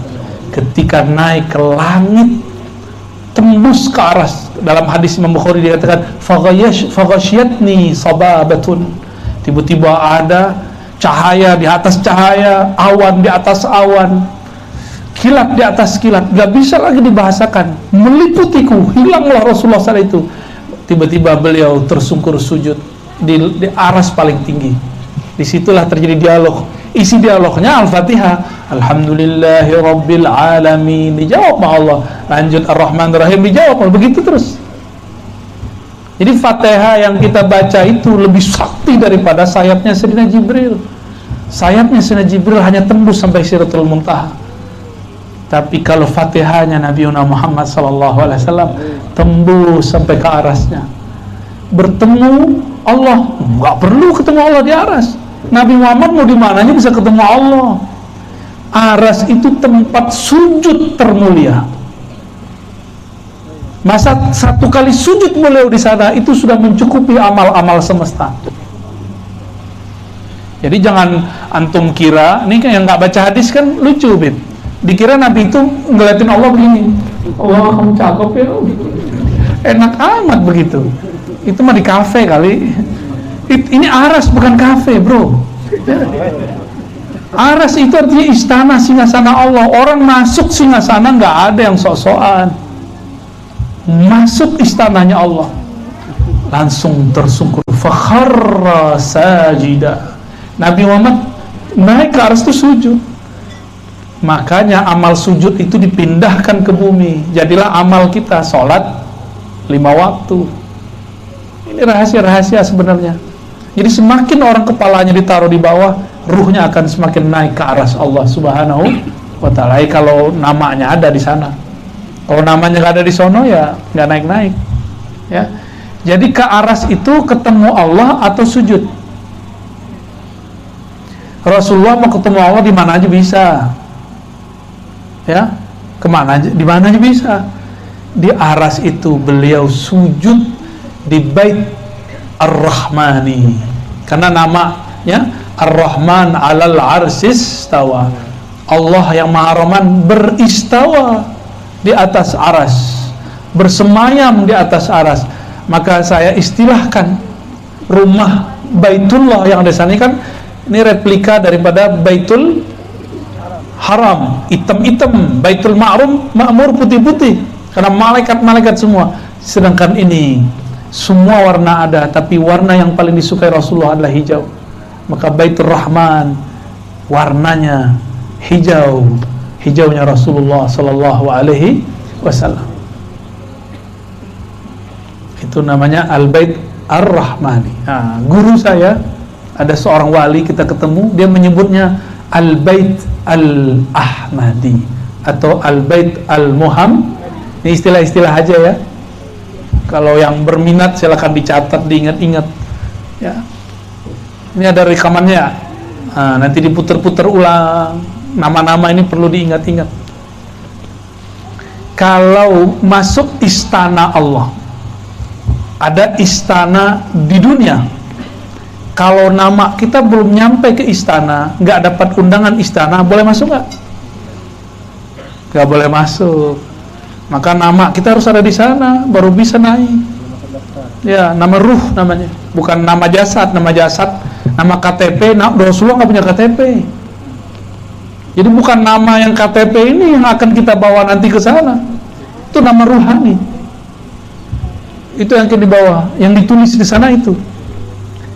ketika naik ke langit, tembus ke aras, dalam hadis Imam Bukhari dikatakan faghashiyatni sababatun, tiba-tiba ada cahaya di atas cahaya, awan di atas awan, kilat di atas kilat, gak bisa lagi dibahasakan, meliputiku, hilanglah Rasulullah SAW itu. Tiba-tiba beliau tersungkur sujud di aras paling tinggi. Disitulah terjadi dialog. Isi dialognya Al-Fatihah, Alhamdulillahi Rabbil Alamin, dijawab sama Allah. Lanjut Ar-Rahman Ar-Rahim, dijawab. Begitu terus. Jadi Fatihah yang kita baca itu lebih sakti daripada sayapnya Sayyidina Jibril. Sayapnya Sayyidina Jibril hanya tembus sampai Sidratul Muntaha. Tapi kalau Fatihahnya Nabi Muhammad SAW tembus sampai ke arasnya. Bertemu Allah, nggak perlu ketemu Allah di aras. Nabi Muhammad mau di mananya bisa ketemu Allah. Aras itu tempat sujud termulia. Masa satu kali sujud beliau di sana itu sudah mencukupi amal-amal semesta. Jadi jangan antum kira, ini kan yang nggak baca hadis kan lucu, Bib. Dikira Nabi itu ngeliatin Allah begini, Allah kamu cakep ya, enak amat begitu. Itu mah di kafe kali. Ini aras bukan kafe, bro. Aras itu artinya istana singgasana Allah. Orang masuk singgasana nggak ada yang sok-sokan. Masuk istananya Allah, langsung tersungkur. Fakharra sajida. Nabi Muhammad naik ke aras itu sujud. Makanya amal sujud itu dipindahkan ke bumi. Jadilah amal kita sholat 5 waktu. Ini rahasia-rahasia sebenarnya. Jadi semakin orang kepalanya ditaruh di bawah, ruhnya akan semakin naik ke aras Allah Subhanahu wa Ta'ala. Kalau namanya ada di sana. Kalau namanya nggak ada di sono ya nggak naik-naik. Ya. Jadi ke aras itu ketemu Allah atau sujud. Rasulullah mau ketemu Allah di mana aja bisa. Ya, kemana aja, di mana aja bisa. Di aras itu beliau sujud di Bait Ar-Rahmani, karena namanya Ar-Rahman 'alal 'arsis tawa. Allah yang Maha Rahman beristawa di atas aras, bersemayam di atas aras. Maka saya istilahkan rumah Baitullah yang ada di sana kan ini replika daripada Baitul Haram, hitam-hitam, Baitul Ma'mur putih-putih, karena malaikat-malaikat semua. Sedangkan ini semua warna ada, tapi warna yang paling disukai Rasulullah adalah hijau. Maka Baitur Rahman warnanya hijau, hijaunya Rasulullah Sallallahu Alaihi Wasallam. Itu namanya Al-Bait Ar-Rahmani. Nah, guru saya ada seorang wali, kita ketemu, dia menyebutnya Al-Bait Al-Ahmadi atau Al-Bait Al-Muham. Ini istilah-istilah aja ya. Kalau yang berminat silakan dicatat, diingat-ingat ya. Ini ada rekamannya. Nah, nanti diputar-putar ulang. Nama-nama ini perlu diingat-ingat. Kalau masuk istana Allah, ada istana di dunia. Kalau nama kita belum nyampe ke istana, nggak dapat undangan istana, boleh masuk nggak? Nggak boleh masuk. Maka nama kita harus ada di sana, baru bisa naik. Ya, nama ruh namanya, bukan nama jasad. Nama jasad, nama KTP, Rasulullah nggak punya KTP. Jadi bukan nama yang KTP ini yang akan kita bawa nanti ke sana. Itu nama ruhani. Itu yang kita dibawa, yang ditulis di sana itu.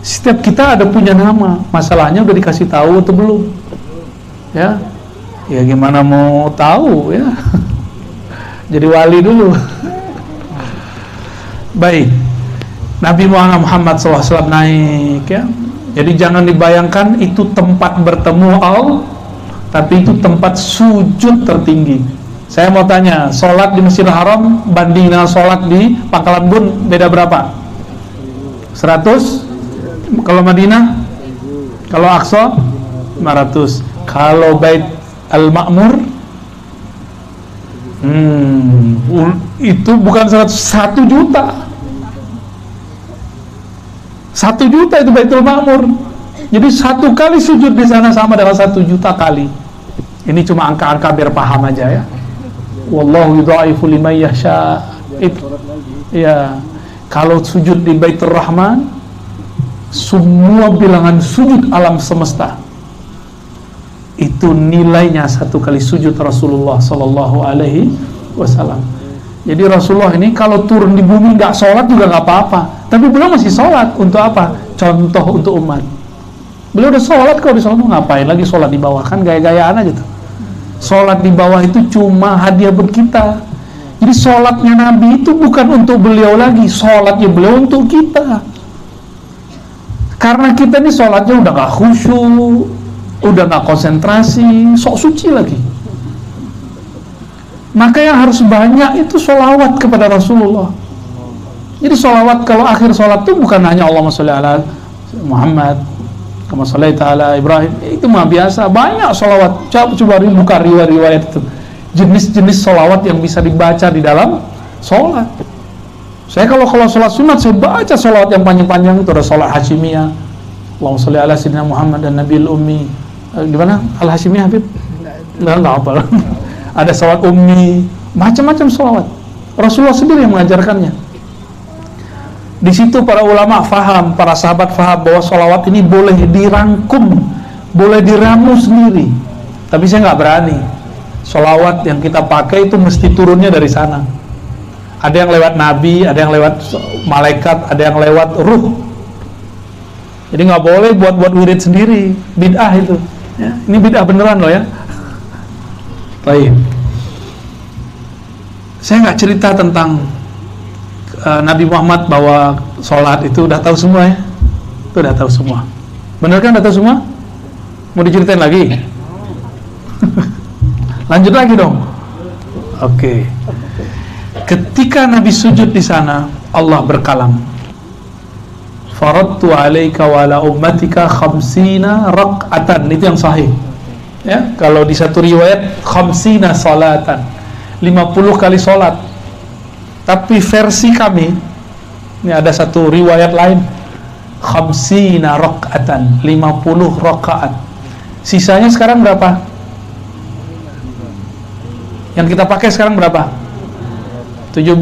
Setiap kita ada punya nama, masalahnya udah dikasih tahu atau belum? Ya, Ya gimana mau tahu ya. Jadi wali dulu. Baik. Nabi Muhammad SAW naik ya. Jadi jangan dibayangkan itu tempat bertemu Allah, tapi itu tempat sujud tertinggi. Saya mau tanya, sholat di Masjidil Haram banding dengan sholat di Pangkalan Bun beda berapa? 100? Kalau Madinah? Kalau Aqsa? 500. Kalau Bait Al-Ma'mur? Itu bukan 1 juta. 1 juta itu Baitul Ma'mur. Jadi 1 kali sujud di sana sama dengan 1 juta kali. Ini cuma angka-angka biar paham aja ya. Wallahu yudha'ifu liman yasha. Ya, kalau sujud di Baitur Rahman, semua bilangan sujud alam semesta itu nilainya 1 kali sujud Rasulullah Sallallahu Alaihi Wasallam. Jadi Rasulullah ini kalau turun di bumi nggak sholat juga nggak apa-apa, tapi beliau masih sholat. Untuk apa? Contoh untuk umat. Beliau udah sholat, kalau di sholat ngapain lagi sholat di bawah? Kan gaya-gayaan aja tuh. Sholat di bawah itu cuma hadiah buat kita. Jadi sholatnya Nabi itu bukan untuk beliau lagi, sholatnya beliau untuk kita. Karena kita ini sholatnya udah nggak khusyuk, udah nggak konsentrasi, sok suci lagi. Maka yang harus banyak itu sholawat kepada Rasulullah. Jadi sholawat kalau akhir sholat itu bukan hanya Allahumma sholli ala Muhammad, kama shallaita ala Ibrahim, itu mah biasa. Banyak sholawat. Coba buka riwayat itu, jenis-jenis sholawat yang bisa dibaca di dalam sholat. Saya kalau sholat sunat, saya baca sholawat yang panjang-panjang itu. Ada sholat Hashimiyah, Allahumma sholli ala Sayyidina Muhammad dan Nabil Ummi. Gimana? Al-Hashimiyah Habib? Enggak apa. Ada sholawat ummi, macam-macam sholawat. Rasulullah sendiri yang mengajarkannya. Di situ para ulama faham, para sahabat faham bahwa sholawat ini boleh dirangkum, boleh diramu sendiri. Tapi saya nggak berani. Sholawat yang kita pakai itu mesti turunnya dari sana. Ada yang lewat Nabi, ada yang lewat malaikat, ada yang lewat ruh. Jadi nggak boleh buat wirid sendiri, bid'ah itu. Ya, ini bid'ah beneran loh ya. Baik. Saya nggak cerita tentang Nabi Muhammad bahwa sholat itu udah tahu semua ya. Itu udah tahu semua. Bener kan udah tahu semua? Mau diceritain lagi? Lanjut lagi dong. Oke. Ketika Nabi sujud di sana, Allah berkalam, faradtu alaika wa ala ummatika khamsina rak'atan. Itu yang sahih ya. Kalau di satu riwayat khamsina salatan, 50 kali sholat. Tapi versi kami ini ada satu riwayat lain, khamsina rak'atan, 50 rakaat. Sisanya sekarang berapa? Yang kita pakai sekarang berapa? 17.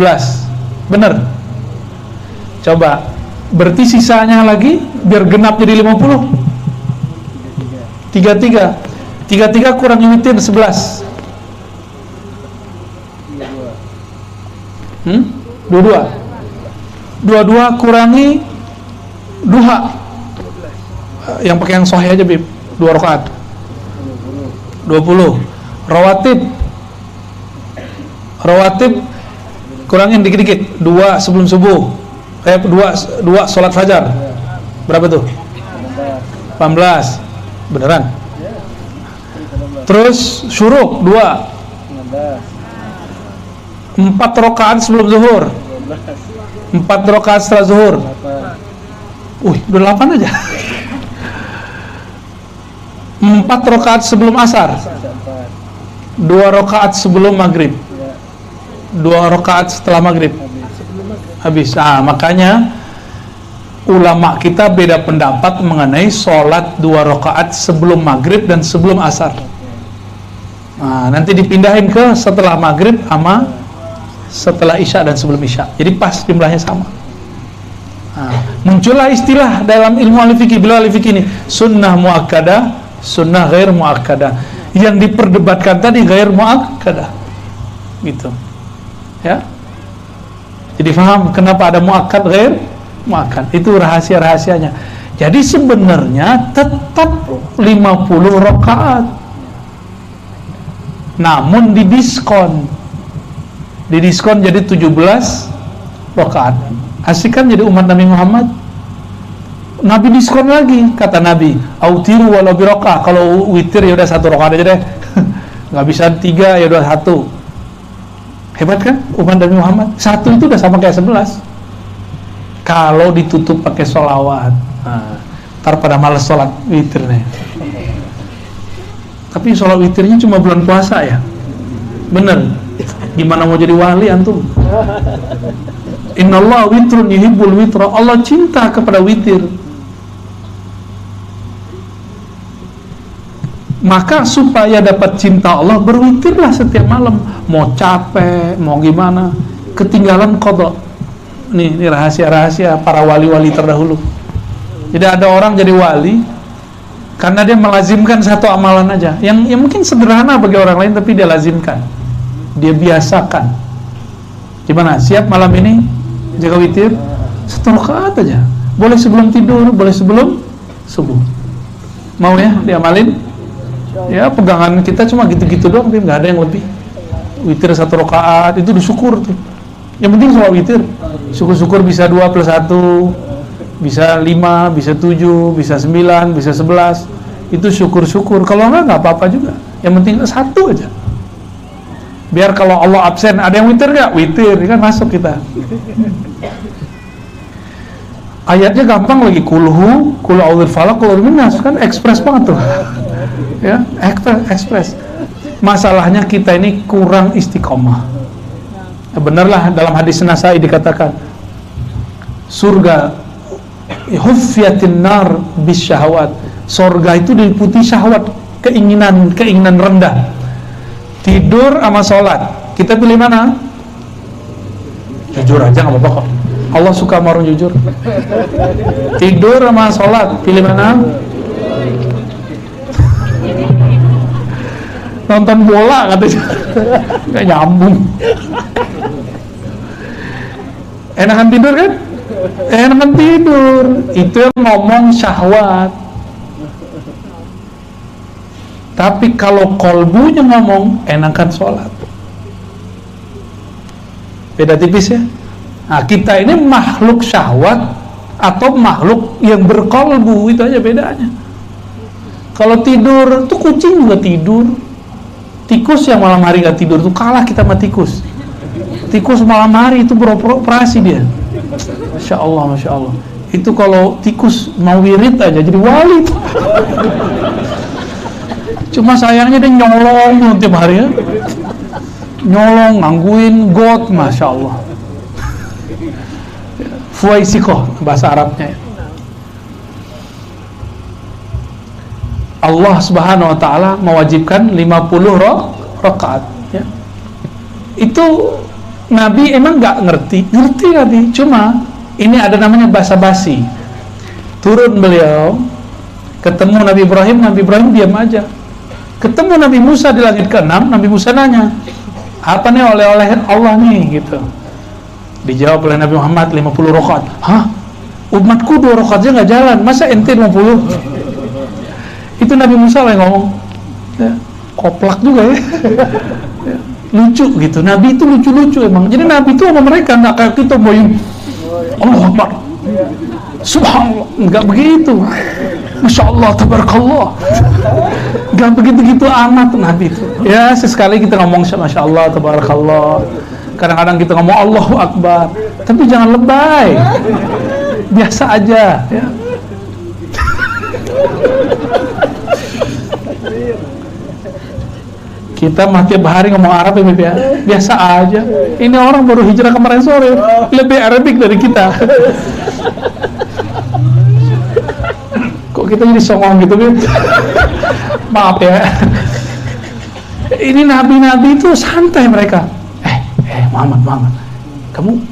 Bener? Coba berarti sisanya lagi biar genap jadi 50. 33 kurang limitin 11. 22 kurangi duha. Yang pakai yang sahih aja Bib, 2 rakaat 20. Rawatib kurangin dikit-dikit, 2 sebelum subuh, 2 sholat fajar. Berapa tuh? 18. Beneran? Terus syuruk 2. 4 rakaat sebelum zuhur, 4 rakaat setelah zuhur. Udah 8 aja. 4 rakaat sebelum asar, 2 rakaat sebelum maghrib, 2 rakaat setelah maghrib. Habis. Makanya ulama kita beda pendapat mengenai sholat 2 rakaat sebelum maghrib dan sebelum asar. Nanti dipindahin ke setelah maghrib sama setelah isya dan sebelum isya. Jadi pas jumlahnya sama. Muncullah istilah dalam ilmu al-fiqih, beliau al-fiqih ini sunnah muakkadah, sunnah ghair muakkadah. Yang diperdebatkan tadi ghair muakkadah, gitu ya. Jadi paham kenapa ada muakkad ghair muakkad, itu rahasia-rahasianya. Jadi sebenarnya tetap 50 rakaat. namun didiskon jadi 17 rakaat. Asik kan jadi umat Nabi Muhammad? Nabi diskon lagi, kata Nabi, autiru walau birokah, kalau witir ya udah 1 rakaat aja deh. Nggak bisa 3 ya udah 1. Hebat kan umat Nabi Muhammad? 1 itu udah sama kayak 11 kalau ditutup pakai sholawat. Nah, ntar pada males sholat witir nih. Tapi sholat witirnya cuma bulan puasa ya, bener. Gimana mau jadi wali antum? Innallaha witrun yuhibbul witra, Allah cinta kepada witir. Maka supaya dapat cinta Allah, berwitirlah setiap malam. Mau capek, mau gimana, ketinggalan qadha. Ini rahasia-rahasia para wali-wali terdahulu. Jadi ada orang jadi wali karena dia melazimkan satu amalan aja, yang mungkin sederhana bagi orang lain, tapi dia lazimkan, dia biasakan. Gimana? Siap malam ini jaga witir 1 rakaat aja. Boleh sebelum tidur, boleh sebelum subuh. Mau ya diamalin? Ya pegangan kita cuma gitu-gitu doang, tapi nggak ada yang lebih. Witir 1 rakaat itu disyukur tuh. Yang penting soal witir, syukur-syukur bisa 2 + 1, bisa 5, bisa 7, bisa 9, bisa 11. Itu syukur-syukur. Kalau nggak apa-apa juga. Yang penting 1 aja. Biar kalau Allah absen, ada yang witir nggak? Witir, kan masuk kita. Ayatnya gampang lagi, kulhu, kul a'udzul falaq, kul minas, kan ekspres banget tuh. Ya, ekspres. Masalahnya kita ini kurang istiqomah. Benarlah dalam hadis Nasai dikatakan, surga huffiyatin nar bisyahawat, surga itu diliputi syahwat, keinginan rendah. Tidur sama sholat, kita pilih mana? Jujur aja nggak apa-apa kok, Allah suka sama orang jujur. Tidur sama sholat, pilih mana? Nonton bola katanya, nggak nyambung. Enakan tidur kan? Enakan tidur. Itu yang ngomong syahwat. Tapi kalau kolbunya ngomong, enakan sholat. Beda tipis ya. Nah, kita ini makhluk syahwat atau makhluk yang berkolbu, itu aja bedanya. Kalau tidur, tuh kucing juga tidur. Tikus yang malam hari gak tidur tuh kalah kita sama tikus. Tikus malam hari itu beroperasi dia. Masya Allah, Masya Allah. Itu kalau tikus mau wirid aja jadi wali tuh. Cuma sayangnya dia nyolong tiap hari ya. Nyolong, ngangguin got, Masya Allah. Fuwaisikoh bahasa Arabnya. Allah Subhanahu wa taala mewajibkan 50 rakaat ya. Itu Nabi emang nggak ngerti Nabi, cuma ini ada namanya basa-basi. Turun beliau, ketemu Nabi Ibrahim diam aja. Ketemu Nabi Musa di langit ke-6, Nabi Musa nanya, apa nih oleh-oleh Allah nih gitu. Dijawab oleh Nabi Muhammad 50 rakaat. Hah? Umatku 2 rakaat aja nggak jalan, masa ente 50? Itu Nabi Musa yang ngomong ya, koplak juga ya. Ya, lucu gitu, Nabi itu lucu-lucu emang. Jadi Nabi itu sama mereka nggak kayak kita boyong Allah Akbar, Subhanallah, nggak begitu. Masya Allah, Tabarakallah, nggak begitu-gitu amat Nabi itu. Ya sesekali kita ngomong Masya Allah, Tabarakallah. Kadang-kadang kita ngomong Allahu Akbar, tapi jangan lebay, biasa aja ya. Kita mah tiap hari ngomong Arab ya, ya, biasa aja. Ini orang baru hijrah kemarin sore, lebih Arabik dari kita. Kok kita jadi songong gitu, Bib? Maaf ya. Ini nabi-nabi itu santai mereka. Muhammad, kamu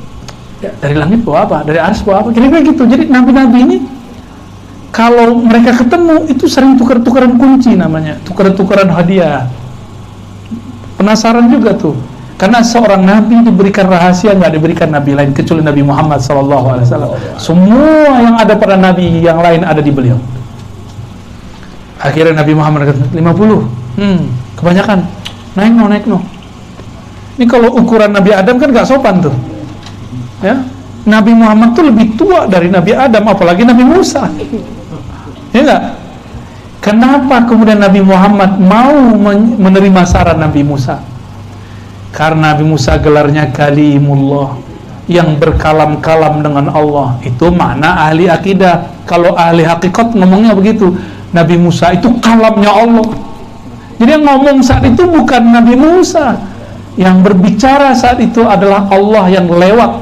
ya, dari langit bawa apa? Dari aras bawa apa? Kira-kira gitu. Jadi nabi-nabi ini kalau mereka ketemu itu sering tukar-tukaran kunci namanya, tukar-tukaran hadiah. Penasaran juga tuh, karena seorang nabi diberikan rahasia nggak diberikan nabi lain kecuali Nabi Muhammad SAW. Semua yang ada pada nabi yang lain ada di beliau. Akhirnya Nabi Muhammad kata 50, kebanyakan. naik no. Ini kalau ukuran Nabi Adam kan gak sopan tuh, ya. Nabi Muhammad tuh lebih tua dari Nabi Adam, apalagi Nabi Musa, ya enggak? Kenapa kemudian Nabi Muhammad mau menerima saran Nabi Musa? Karena Nabi Musa gelarnya Kalimullah, yang berkalam-kalam dengan Allah. Itu makna ahli akidah. Kalau ahli hakikat ngomongnya begitu, Nabi Musa itu kalamnya Allah. Jadi yang ngomong saat itu bukan Nabi Musa, yang berbicara saat itu adalah Allah yang lewat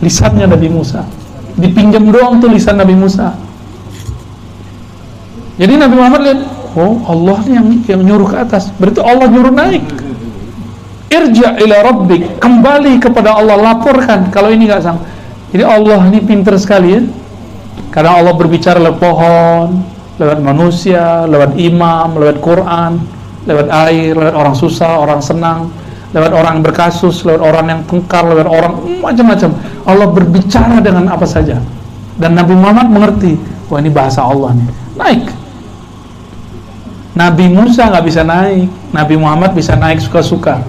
lisannya Nabi Musa. Dipinjam doang tuh lisan Nabi Musa. Jadi Nabi Muhammad lihat, oh Allah yang nyuruh ke atas, berarti Allah nyuruh naik. Irja' ila rabbik, kembali kepada Allah, laporkan kalau ini nggak sang. Jadi Allah ini pintar sekali ya. Karena Allah berbicara lewat pohon, lewat manusia, lewat imam, lewat Quran, lewat air, lewat orang susah, orang senang, lewat orang yang berkasus, lewat orang yang tengkar, lewat orang macam-macam. Allah berbicara dengan apa saja. Dan Nabi Muhammad mengerti, wah ini bahasa Allah nih. Naik. Nabi Musa nggak bisa naik, Nabi Muhammad bisa naik suka-suka.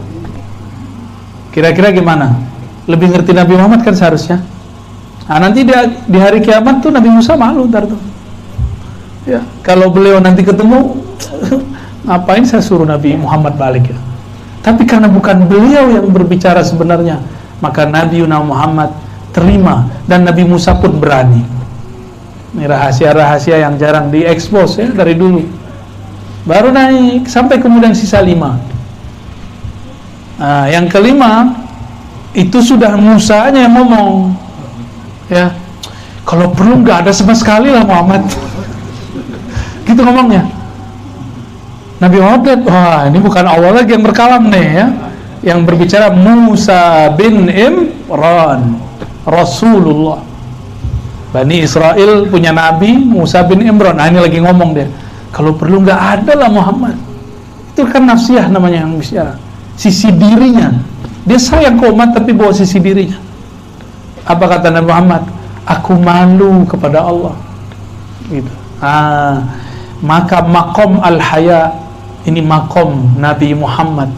Kira-kira gimana? Lebih ngerti Nabi Muhammad kan seharusnya. Nah, nanti di hari kiamat tuh Nabi Musa malu ntar tuh. Ya, kalau beliau nanti ketemu, ngapain saya suruh Nabi Muhammad balik ya? Tapi karena bukan beliau yang berbicara sebenarnya, maka Nabi Muhammad terima dan Nabi Musa pun berani. Ini rahasia-rahasia yang jarang diekspos ya dari dulu. Baru naik sampai kemudian sisa 5. Nah, yang kelima itu sudah Musanya yang ngomong, ya kalau perlu nggak ada sama sekali lah Muhammad, gitu ngomongnya. Nabi Muhammad lihat, wah ini bukan Allah lagi yang berkalam nih ya, yang berbicara Musa bin Imran, Rasulullah. Bani Israel punya Nabi Musa bin Imran. Nah ini lagi ngomong dia, kalau perlu nggak ada lah Muhammad. Itu kan nafsiyah namanya yang bicara. Sisi dirinya, dia sayang ke umat tapi bawa sisi dirinya. Apa kata Nabi Muhammad? Aku malu kepada Allah, gitu. Maka makom al-haya ini makom Nabi Muhammad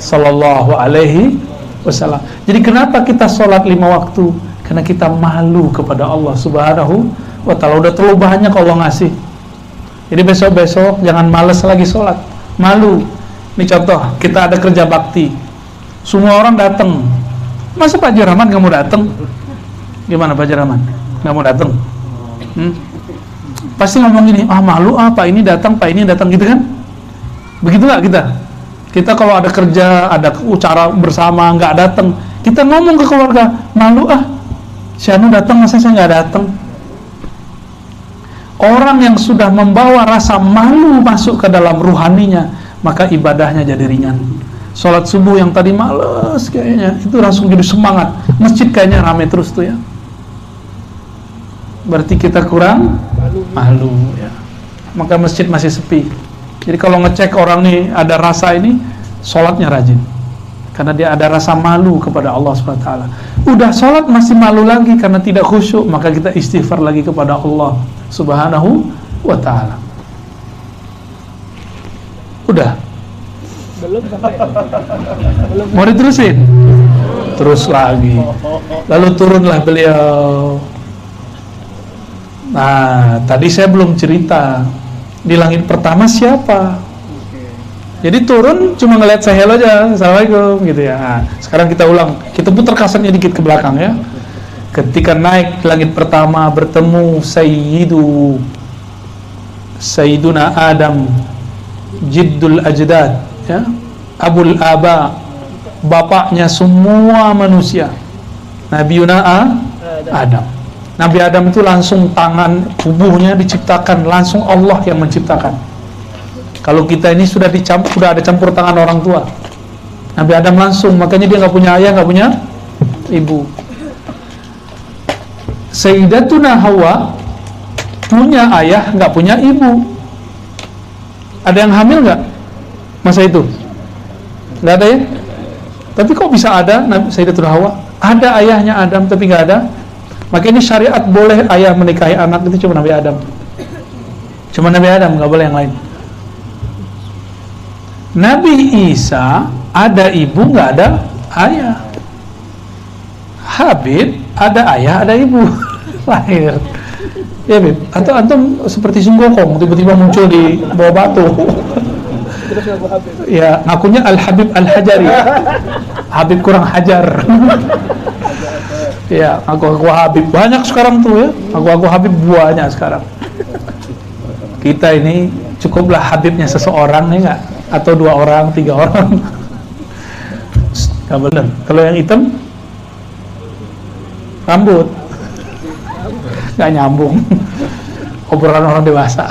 sallallahu alaihi wasallam. Jadi kenapa kita sholat 5 waktu? Karena kita malu kepada Allah subhanahu wa ta'ala. Udah terlalu banyak Allah ngasih. Jadi besok-besok jangan males lagi sholat, malu. Ini contoh, kita ada kerja bakti, semua orang datang. Masa Pak Haji Rahman nggak mau datang? Gimana Pak Haji Rahman? Nggak mau datang? Pasti ngomong gini, malu Pak ini datang, Pak ini datang, gitu kan? Begitu nggak kita? Kita kalau ada kerja, ada acara bersama nggak datang, kita ngomong ke keluarga, malu si Anu datang, masa saya nggak datang? Orang yang sudah membawa rasa malu masuk ke dalam ruhaninya, maka ibadahnya jadi ringan. Sholat subuh yang tadi males kayaknya, itu langsung jadi semangat. Masjid kayaknya rame terus tuh ya. Berarti kita kurang malu ya. Maka masjid masih sepi. Jadi kalau ngecek orang nih ada rasa ini, sholatnya rajin. Karena dia ada rasa malu kepada Allah SWT. Udah sholat masih malu lagi karena tidak khusyuk, maka kita istighfar lagi kepada Allah Subhanahu wa ta'ala. Udah? Belum sampai. Belum. Mau diterusin? Terus lagi. Lalu turunlah beliau. Nah, tadi saya belum cerita. Di langit pertama siapa? Jadi turun cuma ngeliat saya hello aja, assalamualaikum gitu ya. Nah, sekarang kita ulang. Kita putar kasetnya dikit ke belakang ya. Ketika naik ke langit pertama bertemu Sayyiduna Adam, Jiddul Ajdad ya, Abul Aba, bapaknya semua manusia, Nabi Adam. Nabi Adam itu langsung tangan tubuhnya diciptakan langsung Allah yang menciptakan. Kalau kita ini sudah ada campur tangan orang tua. Nabi Adam langsung, makanya dia nggak punya ayah, nggak punya ibu. Sayyidatuna Hawa punya ayah, nggak punya ibu. Ada yang hamil nggak masa itu? Nggak ada ya? Tapi kok bisa ada Sayyidatuna Hawa? Ada ayahnya Adam tapi nggak ada. Maka ini syariat boleh ayah menikahi anak itu cuma Nabi Adam. Cuma Nabi Adam, nggak boleh yang lain. Nabi Isa ada ibu nggak ada ayah. Habib ada ayah ada ibu lahir. Ya Beb, atau antum seperti Sunggokong tiba-tiba muncul di bawah batu. Terus ngaku Habib. Ya, ngakunya Al-Habib Al-Hajari. Habib kurang hajar. Ya, ngaku Habib. Banyak sekarang tuh ya. Ngaku Habib banyak sekarang. Kita ini cukuplah Habibnya seseorang ya enggak? Atau 2 orang, 3 orang. Enggak benar. Kalau yang hitam rambut. Enggak nyambung. Obrolan orang dewasa.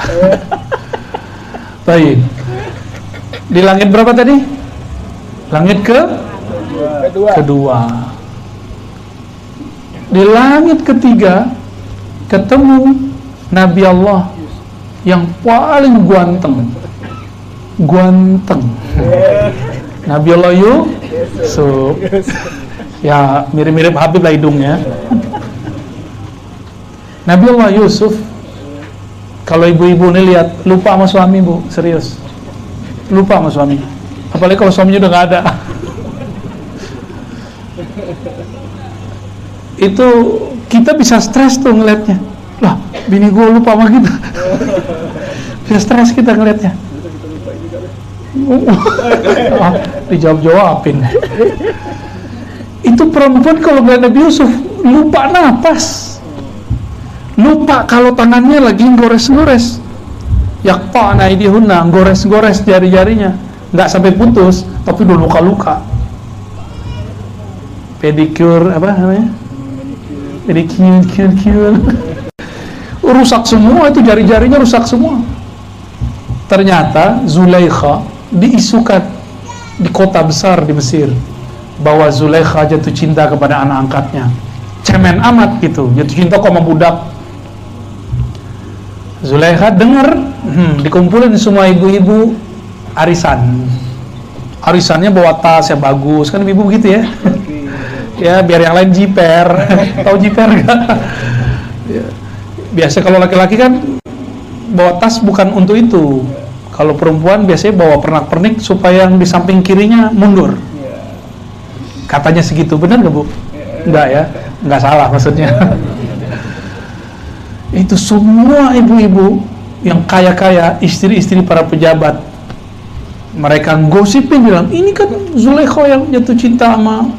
Baik. Di langit berapa tadi? Langit kedua. Di langit ketiga ketemu Nabi Allah yang paling ganteng. Nabi Allah Yusuf. Ya mirip-mirip Habib lah hidungnya. Nabi Allah Yusuf, kalau ibu-ibu ini lihat lupa sama suami bu, serius. Lupa sama suami, apalagi kalau suaminya udah nggak ada. Itu kita bisa stres tuh ngelihatnya. Lah, bini gue lupa sama kita. Bisa stres kita ngelihatnya. Dijawab-jawabin. Itu perempuan kalau ngeliat Nabi Yusuf lupa napas, lupa kalau tangannya lagi gores-gores. Yaqta'na aydihunna, gores-gores jari-jarinya, nggak sampai putus, tapi udah luka-luka. Pedicure apa namanya? Pedicure. Rusak semua itu, jari-jarinya rusak semua. Ternyata Zulaikha diisukan di kota besar di Mesir bahwa Zulaikha jatuh cinta kepada anak angkatnya. Cemen amat gitu, jatuh cinta kok sama budak. Zulaikha dengar, dikumpulin semua ibu-ibu arisannya bawa tas yang bagus, kan ibu gitu ya. Ya biar yang lain jiper. Tahu jiper nggak? Ya. Biasa kalau laki-laki kan bawa tas bukan untuk itu. Kalau perempuan biasanya bawa pernak-pernik supaya yang di samping kirinya mundur. Katanya segitu, benar nggak bu? Enggak ya, nggak salah maksudnya. Itu semua ibu-ibu yang kaya-kaya, istri-istri para pejabat, mereka gosipin bilang, ini kan Zulaikha yang jatuh cinta sama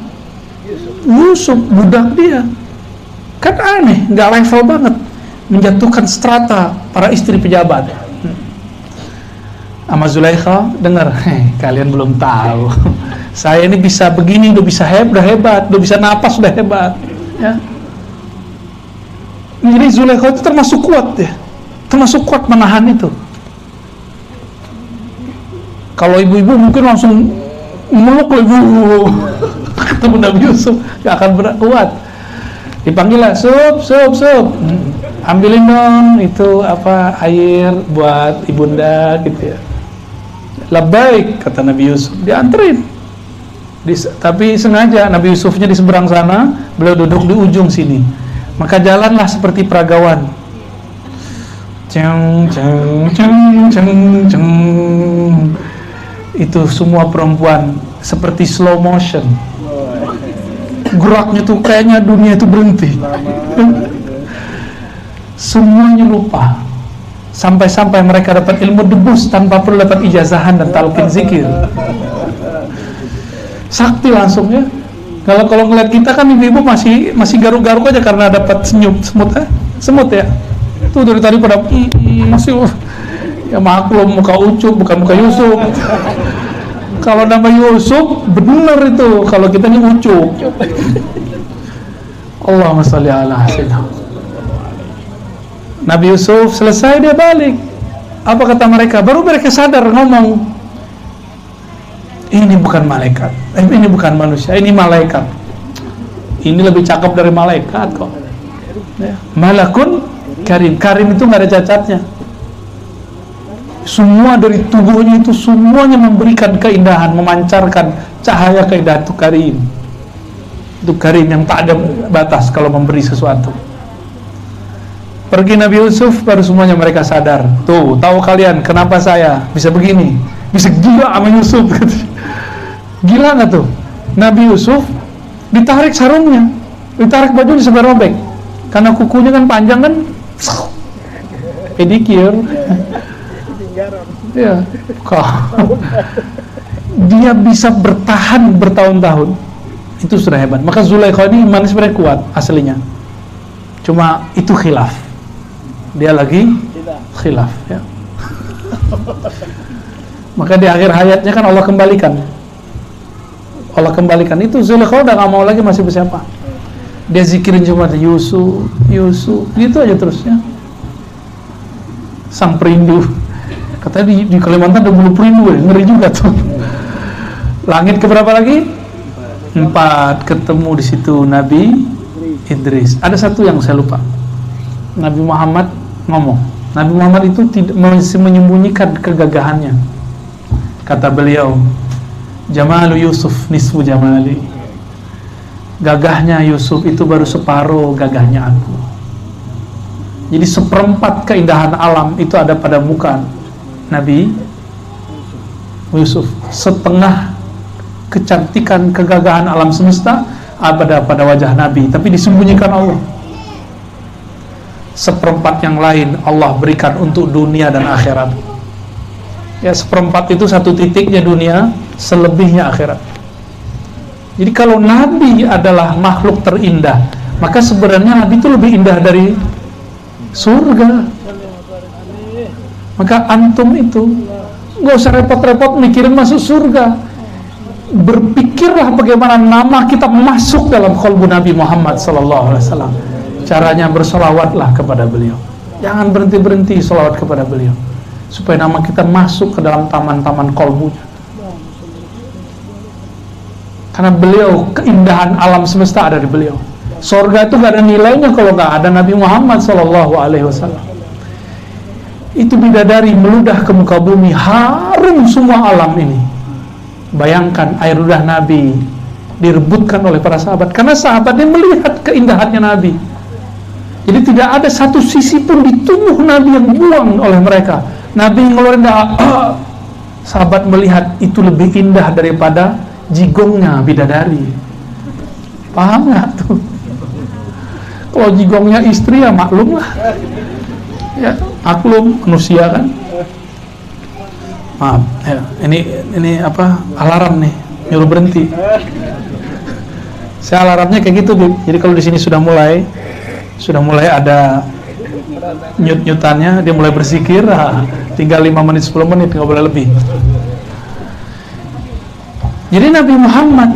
Yusuf, budak dia. Kan aneh, nggak level banget, menjatuhkan strata para istri pejabat. Sama Zulaikha dengar, kalian belum tahu, saya ini bisa begini, udah bisa hebat, udah bisa napas, udah hebat, ya. Jadi Zulaikha itu termasuk kuat ya, termasuk kuat menahan itu. Kalau ibu-ibu mungkin langsung meluk ibu ketemu Nabi Yusuf, gak akan kuat. Dipanggil lah, sup, ambilin dong itu apa air buat ibunda gitu ya. Labbaik kata Nabi Yusuf, dianterin. Tapi sengaja Nabi Yusufnya di seberang sana, beliau duduk di ujung sini. Maka jalanlah seperti peragawan. Ceng. Itu semua perempuan seperti slow motion. Geraknya tuh kayaknya dunia itu berhenti. Semuanya lupa. Sampai-sampai mereka dapat ilmu debus tanpa perlu dapat ijazahan dan talqin zikir. Sakti langsung ya. Kalau ngeliat kita kan ibu-ibu masih garuk-garuk aja karena dapat semut ya. Tuh dari tadi pada masih ya maklum muka Ucup bukan muka Yusuf. Kalau nama Yusuf bener itu, kalau kita ini Ucup. Allahumma sholli ala sayyidina. Nabi Yusuf selesai dia balik. Apa kata mereka? Baru mereka sadar ngomong, ini bukan malaikat, ini bukan manusia, ini malaikat. Ini lebih cakep dari malaikat kok. Ya. Malakun karim. Karim itu nggak ada cacatnya. Semua dari tubuhnya itu semuanya memberikan keindahan, memancarkan cahaya keindahan. Itu karim. Itu karim yang tak ada batas kalau memberi sesuatu. Pergi Nabi Yusuf, baru semuanya mereka sadar. Tuh, tahu kalian kenapa saya bisa begini? bisa gila sama Yusuf. Gila nggak tuh? Nabi Yusuf ditarik sarungnya, ditarik bajunya sampai robek, karena kukunya kan panjang kan, pedicure. Ya, dia bisa bertahan bertahun-tahun, itu sudah hebat. Maka Zulaikha ini imannya sebenarnya kuat aslinya, cuma itu khilaf, dia lagi khilaf ya. Maka di akhir hayatnya kan Allah kembalikan itu. Zulaikha udah gak mau lagi masih bersiapa, dia zikirin cuma Yusuf, Yusuf gitu aja terusnya. Sang perindu, katanya di Kalimantan ada bulu perindu ya, ngeri juga tuh. Langit keberapa lagi? 4. Ketemu di situ Nabi Idris. Ada satu yang saya lupa, Nabi Muhammad ngomong. Nabi Muhammad itu tidak masih menyembunyikan kegagahannya. Kata beliau, Jamalu Yusuf nisfu jamali. Gagahnya Yusuf itu baru separuh gagahnya aku. Jadi 1/4 keindahan alam itu ada pada muka Nabi Yusuf. 1/2 kecantikan kegagahan alam semesta ada pada wajah Nabi, tapi disembunyikan Allah. 1/4 yang lain Allah berikan untuk dunia dan akhirat. Ya, 1/4 itu satu titiknya dunia, selebihnya akhirat. Jadi kalau Nabi adalah makhluk terindah, maka sebenarnya Nabi itu lebih indah dari surga. Maka antum itu nggak usah repot-repot mikirin masuk surga. Berpikirlah bagaimana nama kita masuk dalam qalbu Nabi Muhammad SAW. Caranya bersolawatlah kepada beliau. Jangan berhenti-berhenti solawat kepada beliau, supaya nama kita masuk ke dalam taman-taman qalbunya. Karena beliau, keindahan alam semesta ada di beliau. Surga itu gak ada nilainya kalau gak ada Nabi Muhammad SAW. Itu bidadari meludah ke muka bumi, harum semua alam ini. Bayangkan air ludah Nabi direbutkan oleh para sahabat, karena sahabatnya melihat keindahannya Nabi. Jadi tidak ada satu sisi pun di tubuh Nabi yang buang oleh mereka. Nabi ngeluarin darah, sahabat melihat itu lebih indah daripada jigongnya bidadari. Paham gak tuh? Kalau jigongnya istri ya maklum lah, ya maklum, manusia kan. Maaf ya, ini apa, alarm nih nyuruh berhenti. Saya alarmnya kayak gitu, Bib. Jadi kalau di sini sudah mulai ada nyut-nyutannya, dia mulai berzikir, tinggal 5 menit 10 menit, nggak boleh lebih. Jadi Nabi Muhammad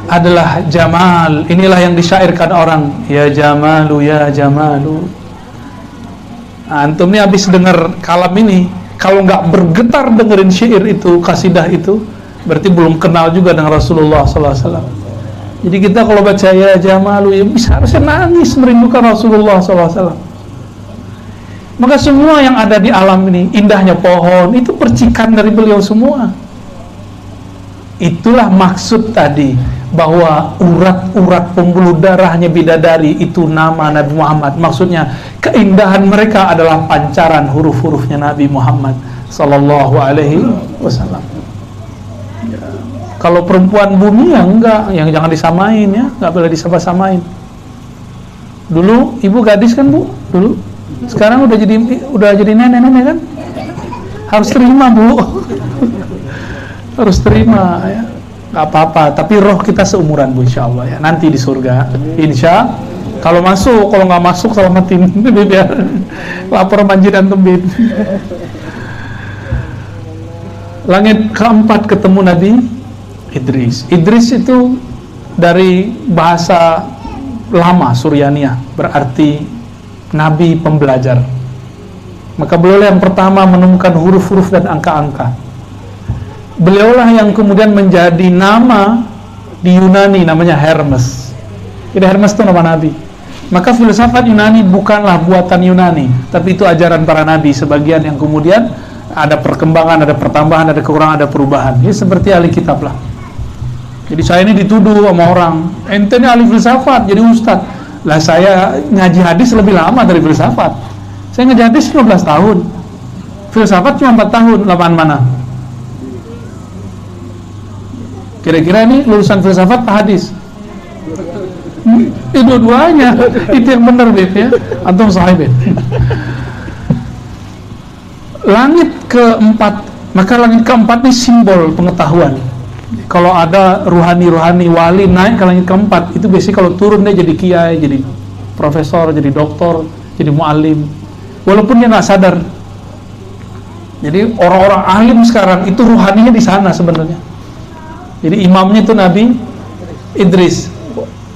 adalah Jamal. Inilah yang disyairkan orang, ya Jamalu, ya Jamalu. Antum nih habis dengar kalam ini, kalau nggak bergetar dengerin syair itu, kasidah itu, berarti belum kenal juga dengan Rasulullah SAW. Jadi kita kalau baca ya Jamalu, ya bisa harusnya nangis merindukan Rasulullah SAW. Maka semua yang ada di alam ini, indahnya pohon, itu percikan dari beliau semua. Itulah maksud tadi, bahwa urat-urat pembuluh darahnya bidadari itu nama Nabi Muhammad. Maksudnya keindahan mereka adalah pancaran huruf-hurufnya Nabi Muhammad Sallallahu Alaihi Wasallam. Kalau perempuan bumi ya enggak, yang jangan disamain ya, enggak boleh disama-samain. Dulu ibu gadis kan Bu, dulu. Sekarang udah jadi nenek-nenek kan? Harus terima Bu. Harus terima ya. Nggak apa-apa, tapi roh kita seumuran Bu, insya Allah ya. Nanti di surga, insya. Kalau masuk, kalau nggak masuk selamatin. Biar lapor banjir dan tembin. Langit keempat ketemu Nabi Idris. Idris itu dari bahasa lama Suryaniyah, berarti Nabi pembelajar. Maka beliau yang pertama menemukan huruf-huruf dan angka-angka. Beliaulah yang kemudian menjadi nama di Yunani, namanya Hermes. Jadi Hermes itu nama Nabi. Maka filsafat Yunani bukanlah buatan Yunani, tapi itu ajaran para Nabi. Sebagian yang kemudian ada perkembangan, ada pertambahan, ada kekurangan, ada perubahan. Ini seperti ahli kitab lah. Jadi saya ini dituduh sama orang, ente ini ahli filsafat, jadi ustadz. Lah saya ngaji hadis lebih lama dari filsafat. Saya ngaji hadis 15 tahun. Filsafat cuma 4 tahun, lapangan mana? Kira-kira ini lulusan filsafat apa hadis? Dua-duanya. Itu yang benar, Beb, ya. Antum sahih, Beb. Langit keempat, maka langit keempat ini simbol pengetahuan. Kalau ada ruhani-ruhani wali naik ke langit keempat, itu biasanya kalau turun dia jadi kiai, jadi profesor, jadi doktor, jadi muallim. Walaupun dia nggak sadar. Jadi orang-orang alim sekarang itu ruhaninya di sana sebenarnya. Jadi imamnya itu Nabi Idris.